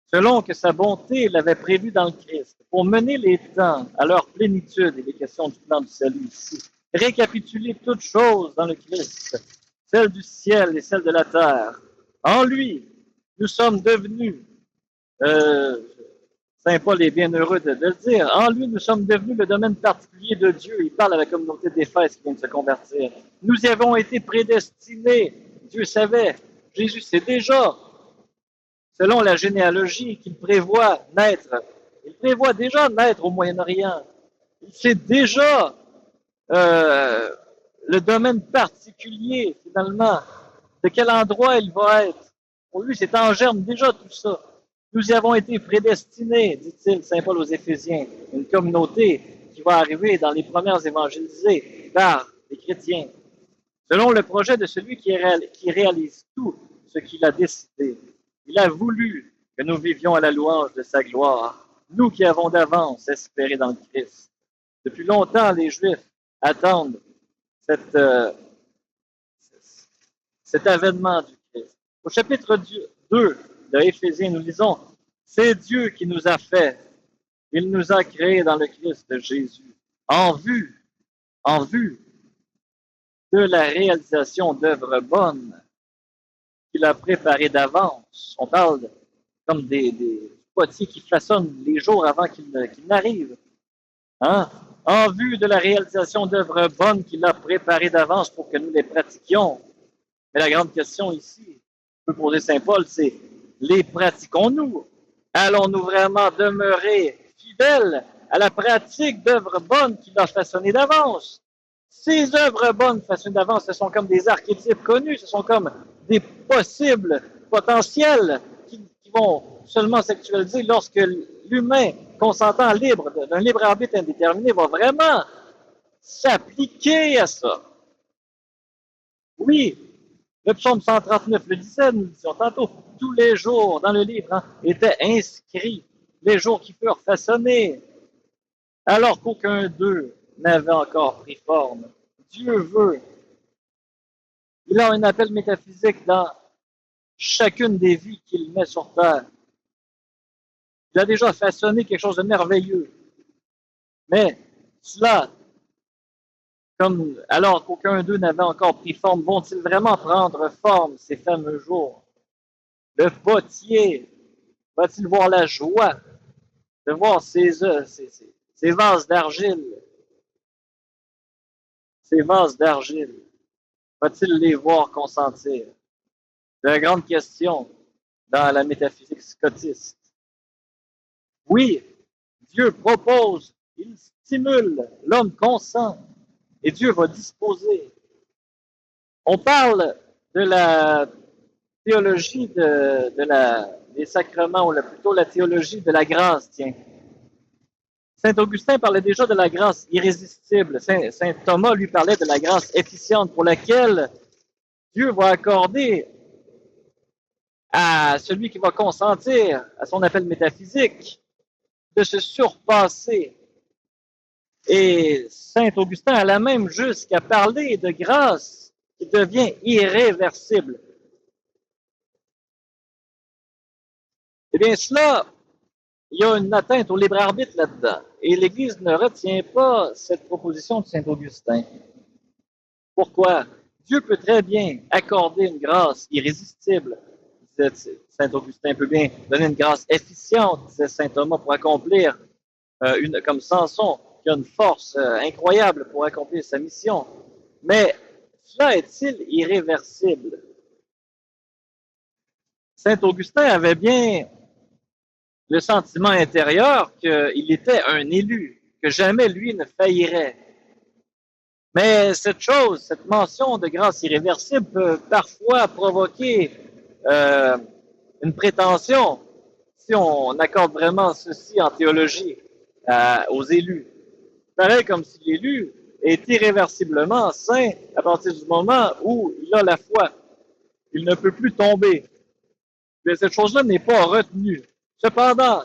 selon que sa bonté l'avait prévu dans le Christ, pour mener les temps à leur plénitude, il est question du plan du salut ici, récapituler toutes choses dans le Christ, celles du ciel et celles de la terre. En lui, nous sommes devenus, Saint Paul est bien heureux de le dire, en lui, nous sommes devenus le domaine particulier de Dieu. Il parle à la communauté d'Éphèse qui vient de se convertir. Nous y avons été prédestinés. Dieu savait. Jésus sait déjà, selon la généalogie, qu'il prévoit naître. Il prévoit déjà naître au Moyen-Orient. Il sait déjà le domaine particulier, finalement, de quel endroit il va être. Pour lui, c'est en germe déjà tout ça. Nous y avons été prédestinés, dit-il Saint Paul aux Éphésiens, une communauté qui va arriver dans les premières évangélisées par les chrétiens, selon le projet de celui qui réalise tout ce qu'il a décidé. Il a voulu que nous vivions à la louange de sa gloire, nous qui avons d'avance espéré dans le Christ. Depuis longtemps, les Juifs attendent cet avènement du Christ. Au chapitre 2 de Éphésiens, nous lisons, c'est Dieu qui nous a fait. Il nous a créés dans le Christ de Jésus, en vue de la réalisation d'œuvres bonnes qu'il a préparées d'avance. On parle comme des potiers qui façonnent les jours avant qu'ils n'arrivent. Hein? En vue de la réalisation d'œuvres bonnes qu'il a préparées d'avance pour que nous les pratiquions. Mais la grande question ici, peut poser Saint Paul, c'est les pratiquons-nous? Allons-nous vraiment demeurer fidèles à la pratique d'œuvres bonnes qu'il a façonnées d'avance? Ces œuvres bonnes façonnées d'avance, ce sont comme des archétypes connus, ce sont comme des possibles potentiels qui vont seulement s'actualiser lorsque l'humain consentant libre, d'un libre arbitre indéterminé, va vraiment s'appliquer à ça. Oui, le psaume 139 le disait, nous le disions tantôt, tous les jours dans le livre étaient inscrits, les jours qui furent façonnés, alors qu'aucun d'eux n'avait encore pris forme. Dieu veut. Il a un appel métaphysique dans chacune des vies qu'il met sur terre. Il a déjà façonné quelque chose de merveilleux. Mais cela, comme alors qu'aucun d'eux n'avait encore pris forme, vont-ils vraiment prendre forme ces fameux jours? Le potier va-t-il voir la joie de voir ces vases d'argile? Ces vases d'argile, va-t-il les voir consentir? C'est la grande question dans la métaphysique scotiste. Oui, Dieu propose, il stimule, l'homme consent, et Dieu va disposer. On parle de la théologie des sacrements, ou plutôt la théologie de la grâce, tiens. Saint Augustin parlait déjà de la grâce irrésistible. Saint Thomas lui parlait de la grâce efficiente pour laquelle Dieu va accorder à celui qui va consentir à son appel métaphysique de se surpasser. Et Saint Augustin alla même jusqu'à parler de grâce qui devient irréversible. Eh bien, cela, il y a une atteinte au libre arbitre là-dedans. et l'Église ne retient pas cette proposition de saint Augustin. Pourquoi? Dieu peut très bien accorder une grâce irrésistible, disait saint Augustin, peut bien donner une grâce efficiente, disait saint Thomas, pour accomplir comme Samson, qui a une force incroyable pour accomplir sa mission. Mais cela est-il irréversible? Saint Augustin avait bien le sentiment intérieur qu'il était un élu, que jamais lui ne faillirait. Mais cette chose, cette mention de grâce irréversible peut parfois provoquer une prétention, si on accorde vraiment ceci en théologie aux élus. Pareil comme si l'élu est irréversiblement saint à partir du moment où il a la foi. Il ne peut plus tomber. Mais cette chose-là n'est pas retenue. Cependant,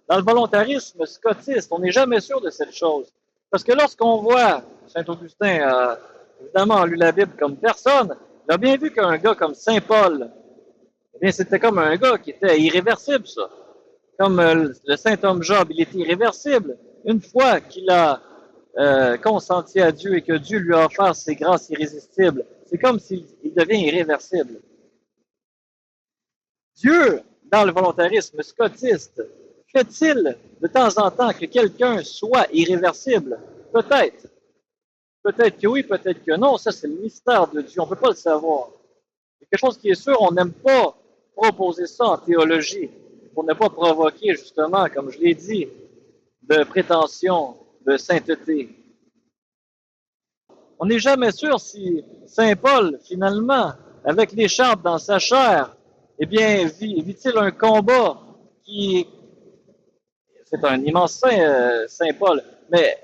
dans le volontarisme scotiste, on n'est jamais sûr de cette chose. Parce que lorsqu'on voit, saint Augustin a évidemment lu la Bible comme personne, il a bien vu qu'un gars comme saint Paul, eh bien c'était comme un gars qui était irréversible, ça. Comme le saint homme Job, il était irréversible. Une fois qu'il a consenti à Dieu et que Dieu lui a offert ses grâces irrésistibles, c'est comme s'il devient irréversible. Dieu, dans le volontarisme scotiste, fait-il de temps en temps que quelqu'un soit irréversible? Peut-être. Peut-être que oui, peut-être que non. Ça, c'est le mystère de Dieu. On ne peut pas le savoir. Il y a quelque chose qui est sûr, on n'aime pas proposer ça en théologie pour ne pas provoquer, justement, comme je l'ai dit, de prétention de sainteté. On n'est jamais sûr si saint Paul, finalement, avec l'écharpe dans sa chair, eh bien, vit-il un combat qui... C'est un immense saint, saint Paul, mais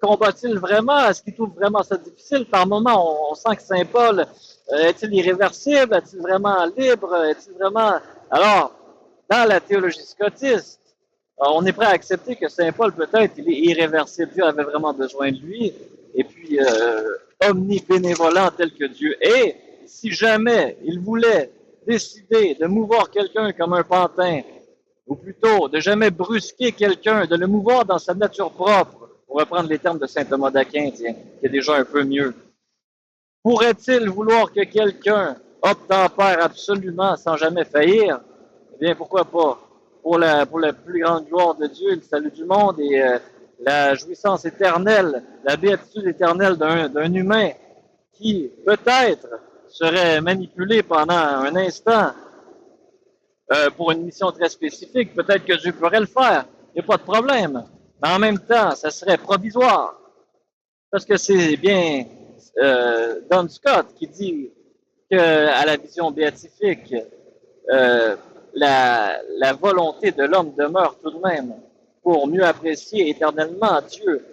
combat-il vraiment? Est-ce qu'il trouve vraiment ça difficile? Par moments, on sent que saint Paul est-il irréversible? Est-il vraiment libre? Est-il vraiment... Alors, dans la théologie scotiste, on est prêt à accepter que saint Paul, peut-être, il est irréversible. Dieu avait vraiment besoin de lui. Et puis, omnibénévolent tel que Dieu est, si jamais il voulait décider de mouvoir quelqu'un comme un pantin, ou plutôt de jamais brusquer quelqu'un, de le mouvoir dans sa nature propre, pour reprendre les termes de saint Thomas d'Aquin, tiens, qui est déjà un peu mieux, pourrait-il vouloir que quelqu'un obtempère absolument sans jamais faillir? Eh bien, pourquoi pas? Pour la plus grande gloire de Dieu, le salut du monde et la jouissance éternelle, la béatitude éternelle d'un humain qui, peut-être, serait manipulé pendant un instant pour une mission très spécifique. Peut-être que Dieu pourrait le faire. Il n'y a pas de problème. Mais en même temps, ça serait provisoire. Parce que c'est bien Don Scott qui dit qu'à la vision béatifique, la volonté de l'homme demeure tout de même pour mieux apprécier éternellement Dieu,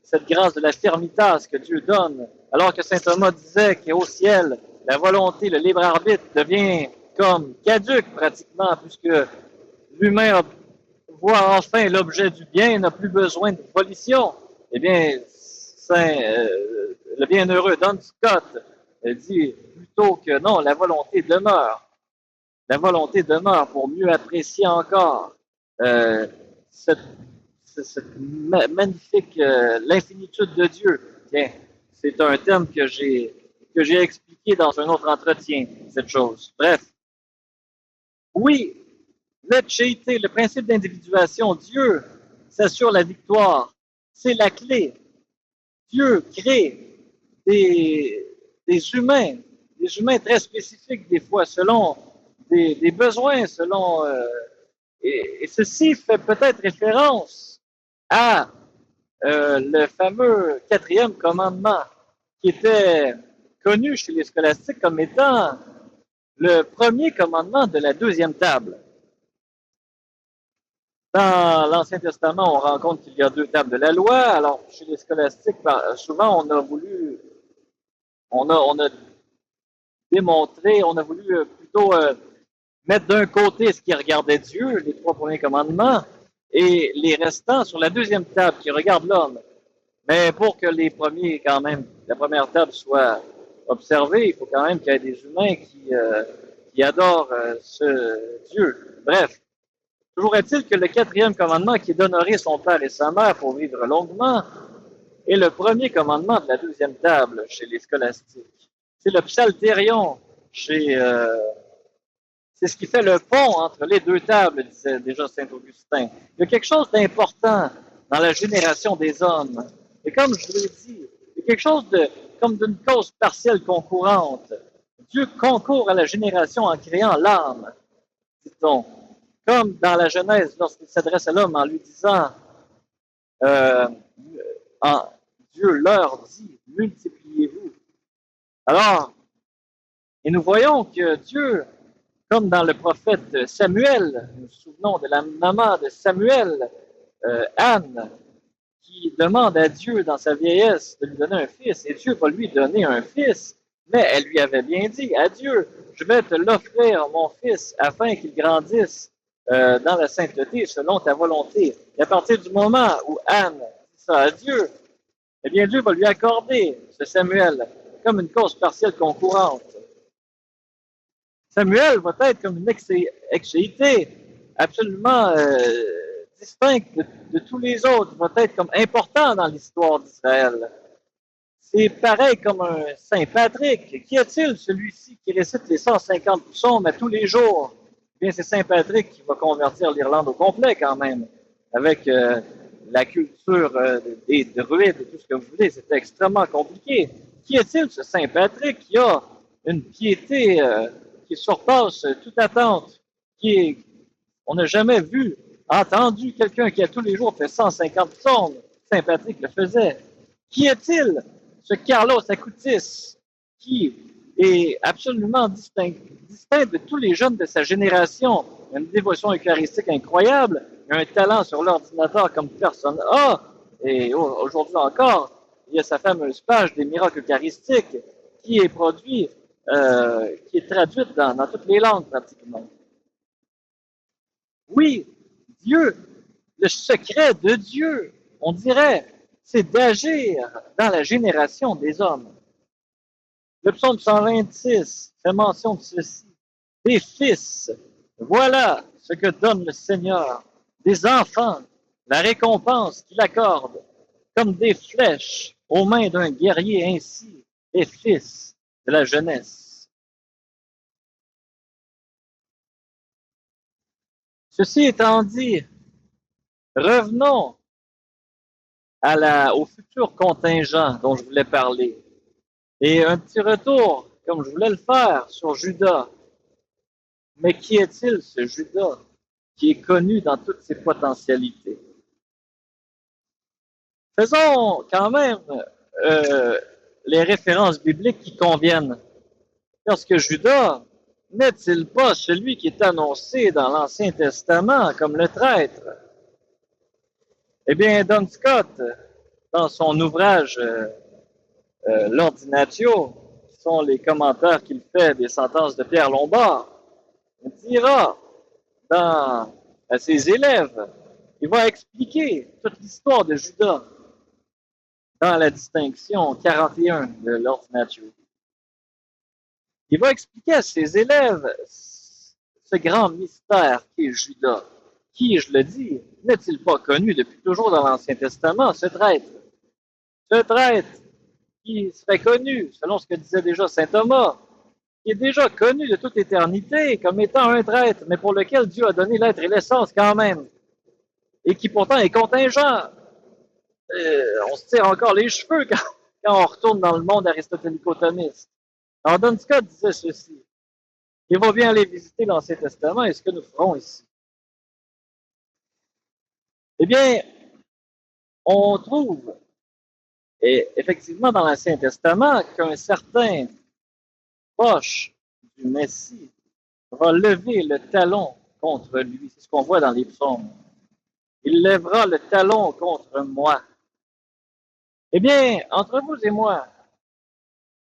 cette grâce de la firmitas que Dieu donne, alors que saint Thomas disait qu'au ciel, la volonté, le libre arbitre devient comme caduque pratiquement, puisque l'humain voit enfin l'objet du bien et n'a plus besoin de volition. Eh bien, le bienheureux Don Scott dit plutôt que non, la volonté demeure. La volonté demeure pour mieux apprécier encore cette magnifique, l'infinitude de Dieu. Tiens, c'est un terme que j'ai expliqué dans un autre entretien, cette chose. Bref. Oui, l'etcheité, le principe d'individuation, Dieu s'assure la victoire. C'est la clé. Dieu crée des humains très spécifiques des fois, selon des besoins, selon... et ceci fait peut-être référence à le fameux 4e commandement, qui était connu chez les scolastiques comme étant le premier commandement de la 2e table. Dans l'Ancien Testament, on rencontre qu'il y a 2 tables de la loi. Alors, chez les scolastiques, souvent, on a démontré, on a voulu plutôt mettre d'un côté ce qui regardait Dieu, les 3 premiers commandements, et les restants sur la 2e table qui regarde l'homme. Mais pour que les premiers, quand même, la première table soit observée, il faut quand même qu'il y ait des humains qui adorent ce Dieu. Bref, Toujours est-il que le quatrième commandement, qui est d'honorer son père et sa mère pour vivre longuement, est le premier commandement de la deuxième table chez les scolastiques. C'est le psalterion c'est ce qui fait le pont entre les deux tables, disait déjà saint Augustin. Il y a quelque chose d'important dans la génération des hommes. Et comme je vous l'ai dit, il y a quelque chose comme d'une cause partielle concourante. Dieu concourt à la génération en créant l'âme, dit-on. Comme dans la Genèse, lorsqu'il s'adresse à l'homme en lui disant, euh, en, Dieu leur dit, multipliez-vous. Alors, et nous voyons que Dieu, comme dans le prophète Samuel, nous nous souvenons de la maman de Samuel, Anne, qui demande à Dieu dans sa vieillesse de lui donner un fils, et Dieu va lui donner un fils, mais elle lui avait bien dit à Dieu, je vais te l'offrir, mon fils, afin qu'il grandisse dans la sainteté selon ta volonté. Et à partir du moment où Anne dit ça à Dieu, eh bien Dieu va lui accorder ce Samuel comme une cause partielle concourante. Samuel va être comme une exéité absolument distincte de tous les autres, va être comme important dans l'histoire d'Israël. C'est pareil comme un Saint Patrick. Qu'y a-t-il celui-ci qui récite les 150 psaumes à tous les jours? Eh bien, c'est Saint Patrick qui va convertir l'Irlande au complet quand même, avec la culture des druides et tout ce que vous voulez. C'était extrêmement compliqué. Qu'y a-t-il ce Saint Patrick qui a une piété qui surpasse toute attente, on n'a jamais vu, entendu quelqu'un qui a tous les jours fait 150 psaumes. Saint Patrick le faisait. Qui est-il, ce Carlos Acutis, qui est absolument distinct de tous les jeunes de sa génération, une dévotion eucharistique incroyable, un talent sur l'ordinateur comme personne n'a, et aujourd'hui encore, il y a sa fameuse page des miracles eucharistiques qui est produite qui est traduite dans toutes les langues pratiquement. Oui, Dieu, le secret de Dieu, on dirait, c'est d'agir dans la génération des hommes. Le psaume 126 fait mention de ceci. Des fils, voilà ce que donne le Seigneur. Des enfants, la récompense qu'il accorde, comme des flèches aux mains d'un guerrier ainsi, des fils de la jeunesse. Ceci étant dit, revenons au futur contingent dont je voulais parler. Et un petit retour, comme je voulais le faire, sur Judas. Mais qui est-il, ce Judas, qui est connu dans toutes ses potentialités? Faisons quand même les références bibliques qui conviennent. Parce que Judas n'est-il pas celui qui est annoncé dans l'Ancien Testament comme le traître? Eh bien, Don Scott, dans son ouvrage L'Ordinatio, qui sont les commentaires qu'il fait des sentences de Pierre Lombard, dira à ses élèves, il va expliquer toute l'histoire de Judas dans la distinction 41 de l'Ordinatio. Il va expliquer à ses élèves ce grand mystère qu'est Judas, qui, je le dis, n'est-il pas connu depuis toujours dans l'Ancien Testament, ce traître? Ce traître qui serait connu, selon ce que disait déjà saint Thomas, qui est déjà connu de toute éternité comme étant un traître, mais pour lequel Dieu a donné l'être et l'essence quand même, et qui pourtant est contingent. On se tire encore les cheveux quand on retourne dans le monde aristotélico-thomiste. Alors, Don Scott disait ceci. Il va bien aller visiter l'Ancien Testament et ce que nous ferons ici. Eh bien, on trouve effectivement dans l'Ancien Testament qu'un certain proche du Messie va lever le talon contre lui. C'est ce qu'on voit dans les psaumes. Il lèvera le talon contre moi. Eh bien, entre vous et moi,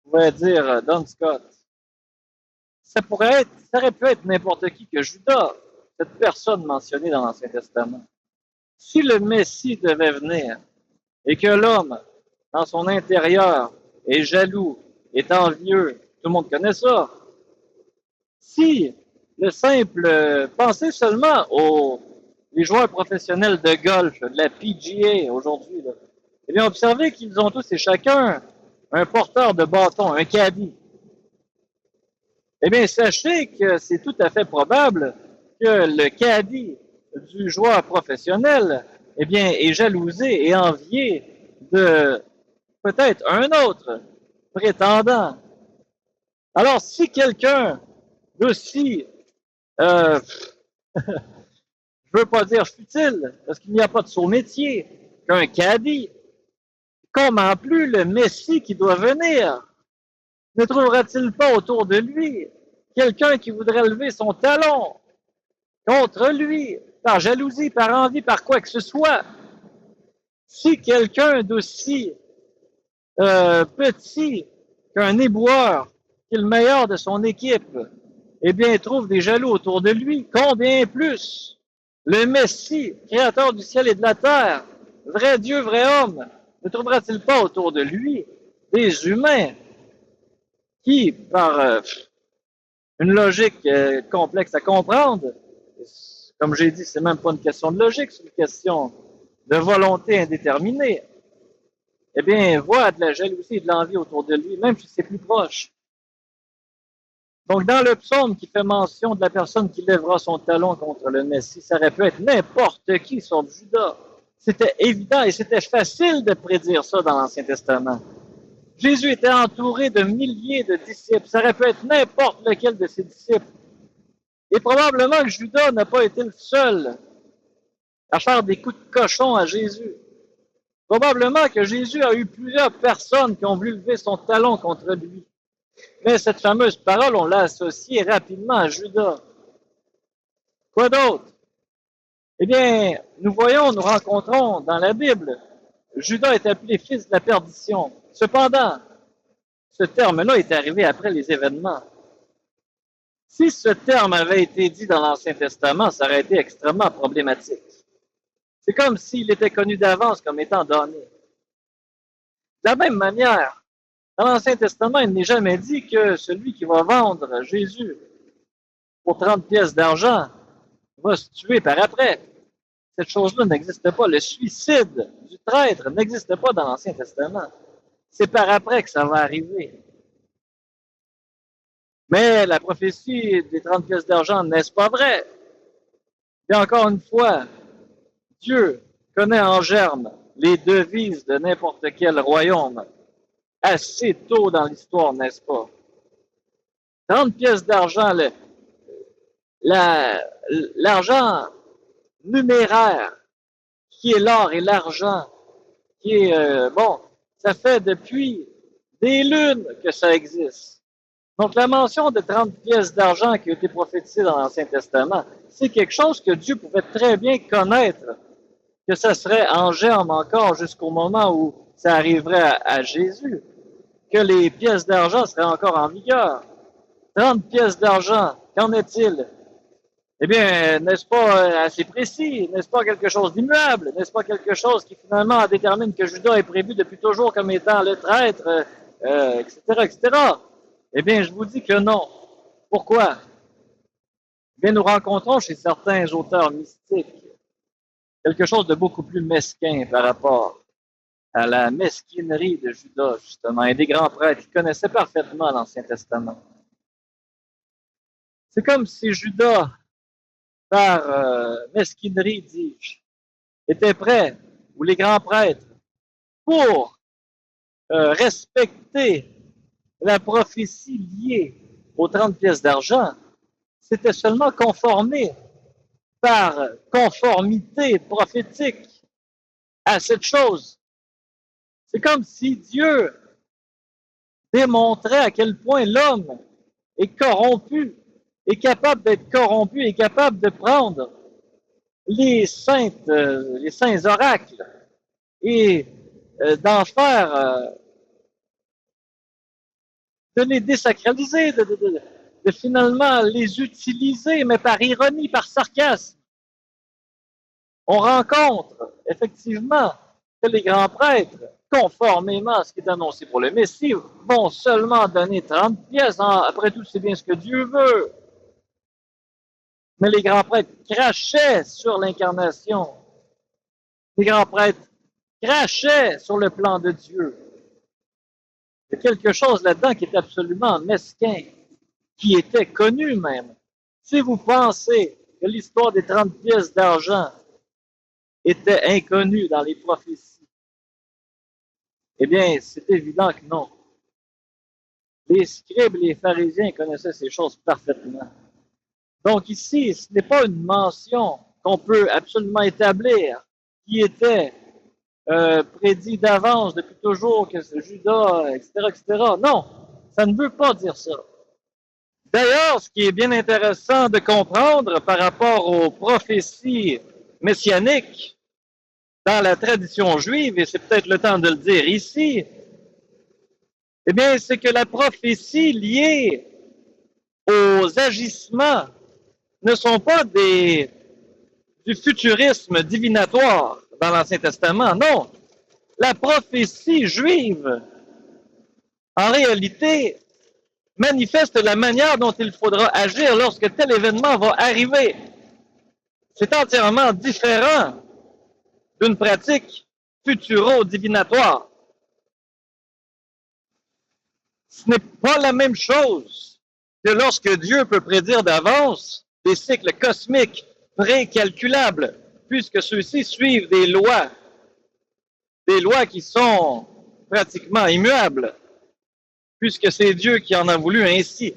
vous pouvez dire Don Scott, ça aurait pu être n'importe qui que Judas, cette personne mentionnée dans l'Ancien Testament. Si le Messie devait venir et que l'homme, dans son intérieur, est jaloux, est envieux, tout le monde connaît ça. Si le simple, pensez seulement les joueurs professionnels de golf, de la PGA aujourd'hui, là, eh bien, observez qu'ils ont tous et chacun un porteur de bâton, un caddie. Eh bien, sachez que c'est tout à fait probable que le caddie du joueur professionnel, eh bien, est jalousé et envié de peut-être un autre prétendant. Alors, si quelqu'un d'aussi, euh, je veux pas dire futile, parce qu'il n'y a pas de saut métier, qu'un caddie, comment plus le Messie qui doit venir, ne trouvera-t-il pas autour de lui quelqu'un qui voudrait lever son talon contre lui, par jalousie, par envie, par quoi que ce soit? Si quelqu'un d'aussi petit qu'un éboueur, qui est le meilleur de son équipe, eh bien, trouve des jaloux autour de lui, combien plus le Messie, créateur du ciel et de la terre, vrai Dieu, vrai homme, ne trouvera-t-il pas autour de lui des humains qui, par une logique complexe à comprendre, comme j'ai dit, c'est même pas une question de logique, c'est une question de volonté indéterminée, eh bien, voit de la jalousie et de l'envie autour de lui, même si c'est plus proche. Donc, dans le psaume qui fait mention de la personne qui lèvera son talon contre le Messie, ça aurait pu être n'importe qui sur Judas. C'était évident et c'était facile de prédire ça dans l'Ancien Testament. Jésus était entouré de milliers de disciples. Ça aurait pu être n'importe lequel de ses disciples. Et probablement que Judas n'a pas été le seul à faire des coups de cochon à Jésus. Probablement que Jésus a eu plusieurs personnes qui ont voulu lever son talon contre lui. Mais cette fameuse parole, on l'a associée rapidement à Judas. Quoi d'autre? Eh bien, nous rencontrons dans la Bible, Judas est appelé fils de la perdition. Cependant, ce terme-là est arrivé après les événements. Si ce terme avait été dit dans l'Ancien Testament, ça aurait été extrêmement problématique. C'est comme s'il était connu d'avance comme étant donné. De la même manière, dans l'Ancien Testament, il n'est jamais dit que celui qui va vendre Jésus pour 30 pièces d'argent va se tuer par après. Cette chose-là n'existe pas. Le suicide du traître n'existe pas dans l'Ancien Testament. C'est par après que ça va arriver. Mais la prophétie des 30 pièces d'argent, n'est-ce pas vrai? Et encore une fois, Dieu connaît en germe les devises de n'importe quel royaume assez tôt dans l'histoire, n'est-ce pas? 30 pièces d'argent, l'argent numéraire, qui est l'or et l'argent, qui est, ça fait depuis des lunes que ça existe. Donc, la mention de 30 pièces d'argent qui a été prophétisée dans l'Ancien Testament, c'est quelque chose que Dieu pouvait très bien connaître, que ça serait en germe encore jusqu'au moment où ça arriverait à Jésus, que les pièces d'argent seraient encore en vigueur. 30 pièces d'argent, qu'en est-il? Eh bien, n'est-ce pas assez précis? N'est-ce pas quelque chose d'immuable? N'est-ce pas quelque chose qui finalement détermine que Judas est prévu depuis toujours comme étant le traître, etc., etc.? Eh bien, je vous dis que non. Pourquoi? Eh bien, nous rencontrons chez certains auteurs mystiques quelque chose de beaucoup plus mesquin par rapport à la mesquinerie de Judas, justement, et des grands prêtres qui connaissaient parfaitement l'Ancien Testament. C'est comme si Judas, par mesquinerie, dis-je, était prêt, ou les grands prêtres, pour respecter la prophétie liée aux 30 pièces d'argent, c'était seulement conformé par conformité prophétique à cette chose. C'est comme si Dieu démontrait à quel point l'homme est corrompu, est capable d'être corrompu, est capable de prendre les saints oracles et d'en faire, de les désacraliser, de finalement les utiliser, mais par ironie, par sarcasme. On rencontre effectivement que les grands prêtres, conformément à ce qui est annoncé pour le Messie, vont seulement donner 30 pièces. Après tout, c'est bien ce que Dieu veut. Mais les grands prêtres crachaient sur l'incarnation. Les grands prêtres crachaient sur le plan de Dieu. Il y a quelque chose là-dedans qui est absolument mesquin, qui était connu même. Si vous pensez que l'histoire des 30 pièces d'argent était inconnue dans les prophéties, eh bien, c'est évident que non. Les scribes et les pharisiens connaissaient ces choses parfaitement. Donc ici, ce n'est pas une mention qu'on peut absolument établir qui était prédit d'avance depuis toujours que c'est Judas, etc., etc. Non, ça ne veut pas dire ça. D'ailleurs, ce qui est bien intéressant de comprendre par rapport aux prophéties messianiques dans la tradition juive, et c'est peut-être le temps de le dire ici, eh bien, c'est que la prophétie liée aux agissements ne sont pas du futurisme divinatoire dans l'Ancien Testament, non. La prophétie juive, en réalité, manifeste la manière dont il faudra agir lorsque tel événement va arriver. C'est entièrement différent d'une pratique futuro-divinatoire. Ce n'est pas la même chose que lorsque Dieu peut prédire d'avance des cycles cosmiques précalculables, puisque ceux-ci suivent des lois qui sont pratiquement immuables, puisque c'est Dieu qui en a voulu ainsi.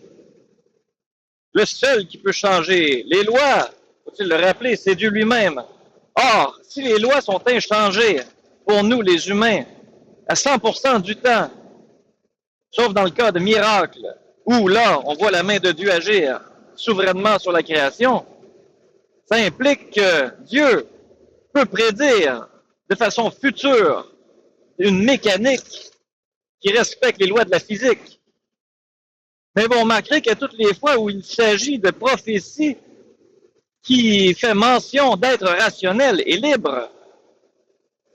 Le seul qui peut changer les lois, faut-il le rappeler, c'est Dieu lui-même. Or, si les lois sont inchangées pour nous, les humains, à 100% du temps, sauf dans le cas de miracles, où là, on voit la main de Dieu agir souverainement sur la création, ça implique que Dieu peut prédire de façon future une mécanique qui respecte les lois de la physique. Mais vous remarquerez qu'à toutes les fois où il s'agit de prophéties qui fait mention d'être rationnel et libre,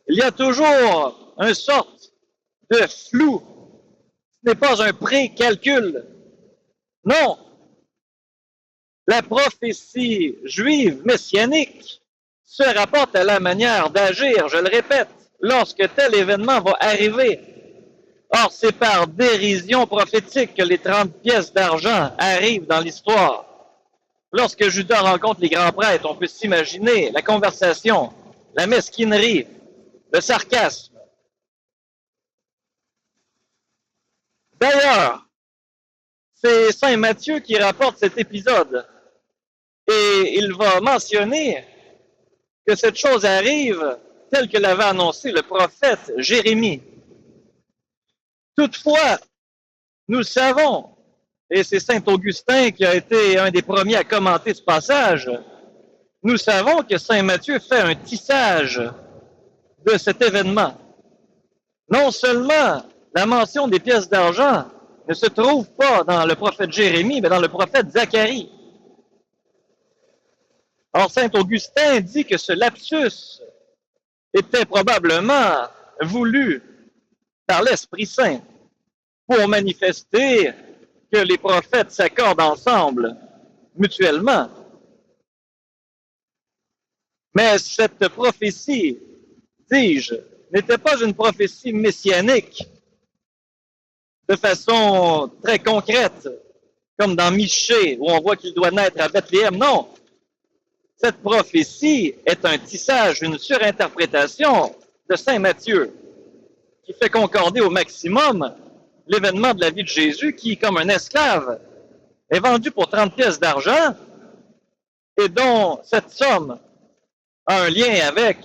il y a toujours une sorte de flou. Ce n'est pas un pré-calcul. Non. La prophétie juive messianique se rapporte à la manière d'agir, je le répète, lorsque tel événement va arriver. Or, c'est par dérision prophétique que les 30 pièces d'argent arrivent dans l'histoire. Lorsque Judas rencontre les grands prêtres, on peut s'imaginer la conversation, la mesquinerie, le sarcasme. D'ailleurs, c'est saint Matthieu qui rapporte cet épisode. Et il va mentionner que cette chose arrive telle que l'avait annoncé le prophète Jérémie. Toutefois, nous savons, et c'est saint Augustin qui a été un des premiers à commenter ce passage, nous savons que saint Matthieu fait un tissage de cet événement. Non seulement la mention des pièces d'argent ne se trouve pas dans le prophète Jérémie, mais dans le prophète Zacharie. Or, saint Augustin dit que ce lapsus était probablement voulu par l'Esprit Saint pour manifester que les prophètes s'accordent ensemble mutuellement. Mais cette prophétie, dis-je, n'était pas une prophétie messianique de façon très concrète, comme dans Michée, où on voit qu'il doit naître à Bethléem. Non. Cette prophétie est un tissage, une surinterprétation de saint Matthieu, qui fait concorder au maximum l'événement de la vie de Jésus, qui, comme un esclave, est vendu pour 30 pièces d'argent, et dont cette somme a un lien avec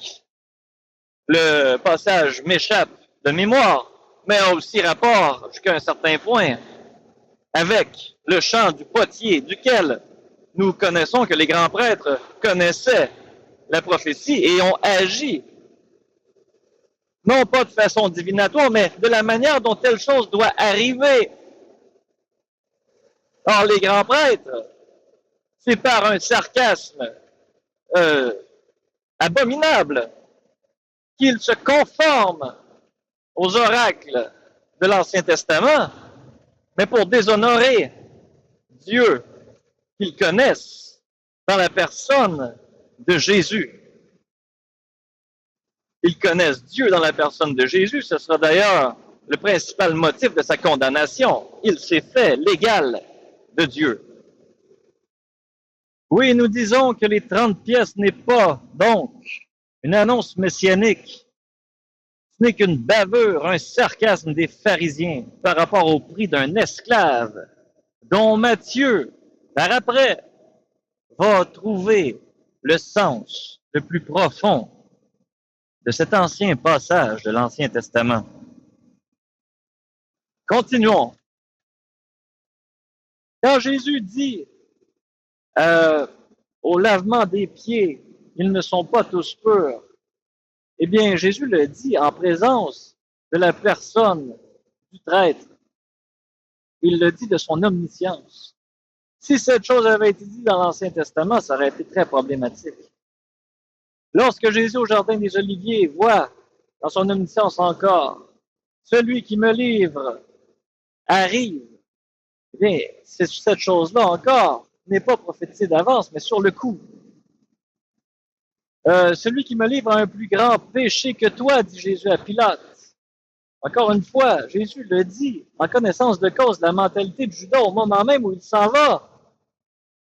le passage m'échappe de mémoire, mais a aussi rapport, jusqu'à un certain point, avec le chant du potier, duquel nous connaissons que les grands prêtres connaissaient la prophétie et ont agi, non pas de façon divinatoire, mais de la manière dont telle chose doit arriver. Or, les grands prêtres, c'est par un sarcasme abominable qu'ils se conforment aux oracles de l'Ancien Testament, mais pour déshonorer Dieu qu'ils connaissent dans la personne de Jésus. Ils connaissent Dieu dans la personne de Jésus. Ce sera d'ailleurs le principal motif de sa condamnation. Il s'est fait l'égal de Dieu. Oui, nous disons que les 30 pièces n'est pas, donc, une annonce messianique. Ce n'est qu'une bavure, un sarcasme des pharisiens par rapport au prix d'un esclave dont Matthieu, par après, va trouver le sens le plus profond de cet ancien passage de l'Ancien Testament. Continuons. Quand Jésus dit au lavement des pieds, ils ne sont pas tous purs, eh bien, Jésus le dit en présence de la personne du traître. Il le dit de son omniscience. Si cette chose avait été dite dans l'Ancien Testament, ça aurait été très problématique. Lorsque Jésus au Jardin des Oliviers voit, dans son omniscience encore, celui qui me livre arrive, eh bien, cette chose-là encore n'est pas prophétisée d'avance, mais sur le coup. Celui qui me livre a un plus grand péché que toi, dit Jésus à Pilate. Encore une fois, Jésus le dit en connaissance de cause de la mentalité de Judas au moment même où il s'en va.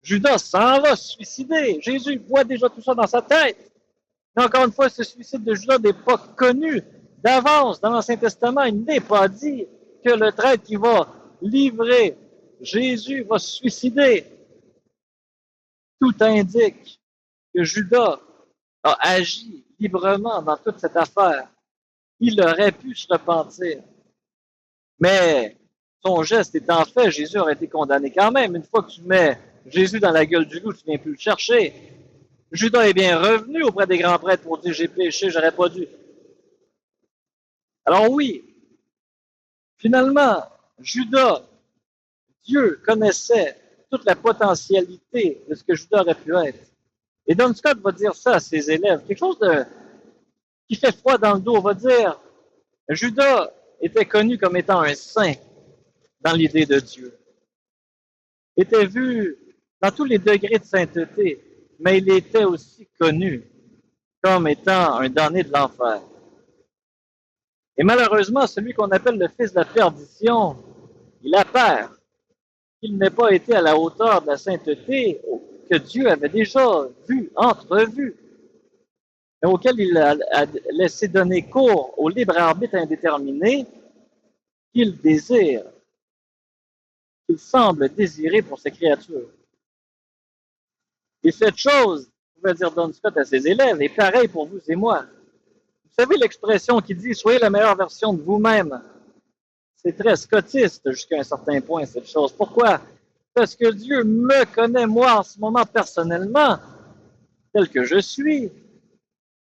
Judas s'en va se suicider. Jésus voit déjà tout ça dans sa tête. Mais encore une fois, ce suicide de Judas n'est pas connu d'avance dans l'Ancien Testament. Il n'est pas dit que le traître qui va livrer Jésus va se suicider. Tout indique que Judas a agi librement dans toute cette affaire. Il aurait pu se repentir. Mais son geste étant fait, Jésus aurait été condamné quand même. Une fois que tu mets Jésus dans la gueule du loup, tu ne viens plus le chercher. Judas est bien revenu auprès des grands prêtres pour dire « j'ai péché, j'aurais pas dû ». Alors oui, finalement, Judas, Dieu connaissait toute la potentialité de ce que Judas aurait pu être. Et Don Scott va dire ça à ses élèves, quelque chose qui fait froid dans le dos. On va dire, Judas était connu comme étant un saint dans l'idée de Dieu. Était vu dans tous les degrés de sainteté, mais il était aussi connu comme étant un damné de l'enfer. Et malheureusement, celui qu'on appelle le fils de la perdition, il appert qu'il n'ait pas été à la hauteur de la sainteté que Dieu avait déjà vu, entrevu, et auquel il a laissé donner cours au libre arbitre indéterminé qu'il désire, qu'il semble désirer pour ses créatures. Et cette chose, pouvait dire Don Scott à ses élèves, est pareil pour vous et moi. Vous savez l'expression qui dit « soyez la meilleure version de vous-même ». C'est très scottiste jusqu'à un certain point, cette chose. Pourquoi? Parce que Dieu me connaît, moi, en ce moment, personnellement, tel que je suis,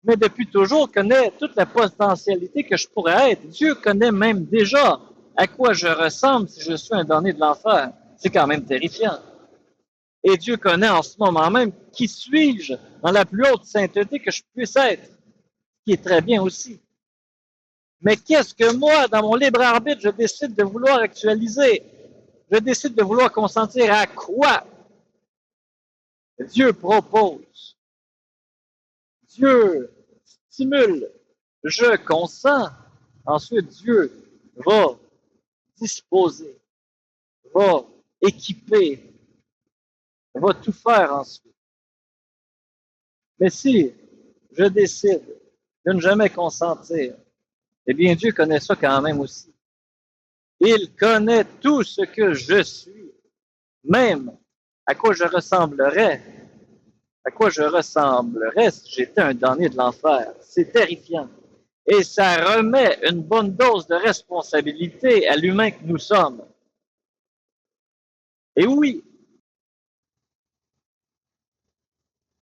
mais depuis toujours connaît toute la potentialité que je pourrais être. Dieu connaît même déjà à quoi je ressemble si je suis un damné de l'enfer. C'est quand même terrifiant. Et Dieu connaît en ce moment même qui suis-je dans la plus haute sainteté que je puisse être, qui est très bien aussi. Mais qu'est-ce que moi, dans mon libre arbitre, je décide de vouloir actualiser? Je décide de vouloir consentir à quoi? Dieu propose. Dieu stimule. Je consens. Ensuite, Dieu va disposer, va équiper, va tout faire ensuite. Mais si je décide de ne jamais consentir, eh bien, Dieu connaît ça quand même aussi. Il connaît tout ce que je suis, même à quoi je ressemblerais. À quoi je ressemblerais si j'étais un damné de l'enfer. C'est terrifiant. Et ça remet une bonne dose de responsabilité à l'humain que nous sommes. Et oui,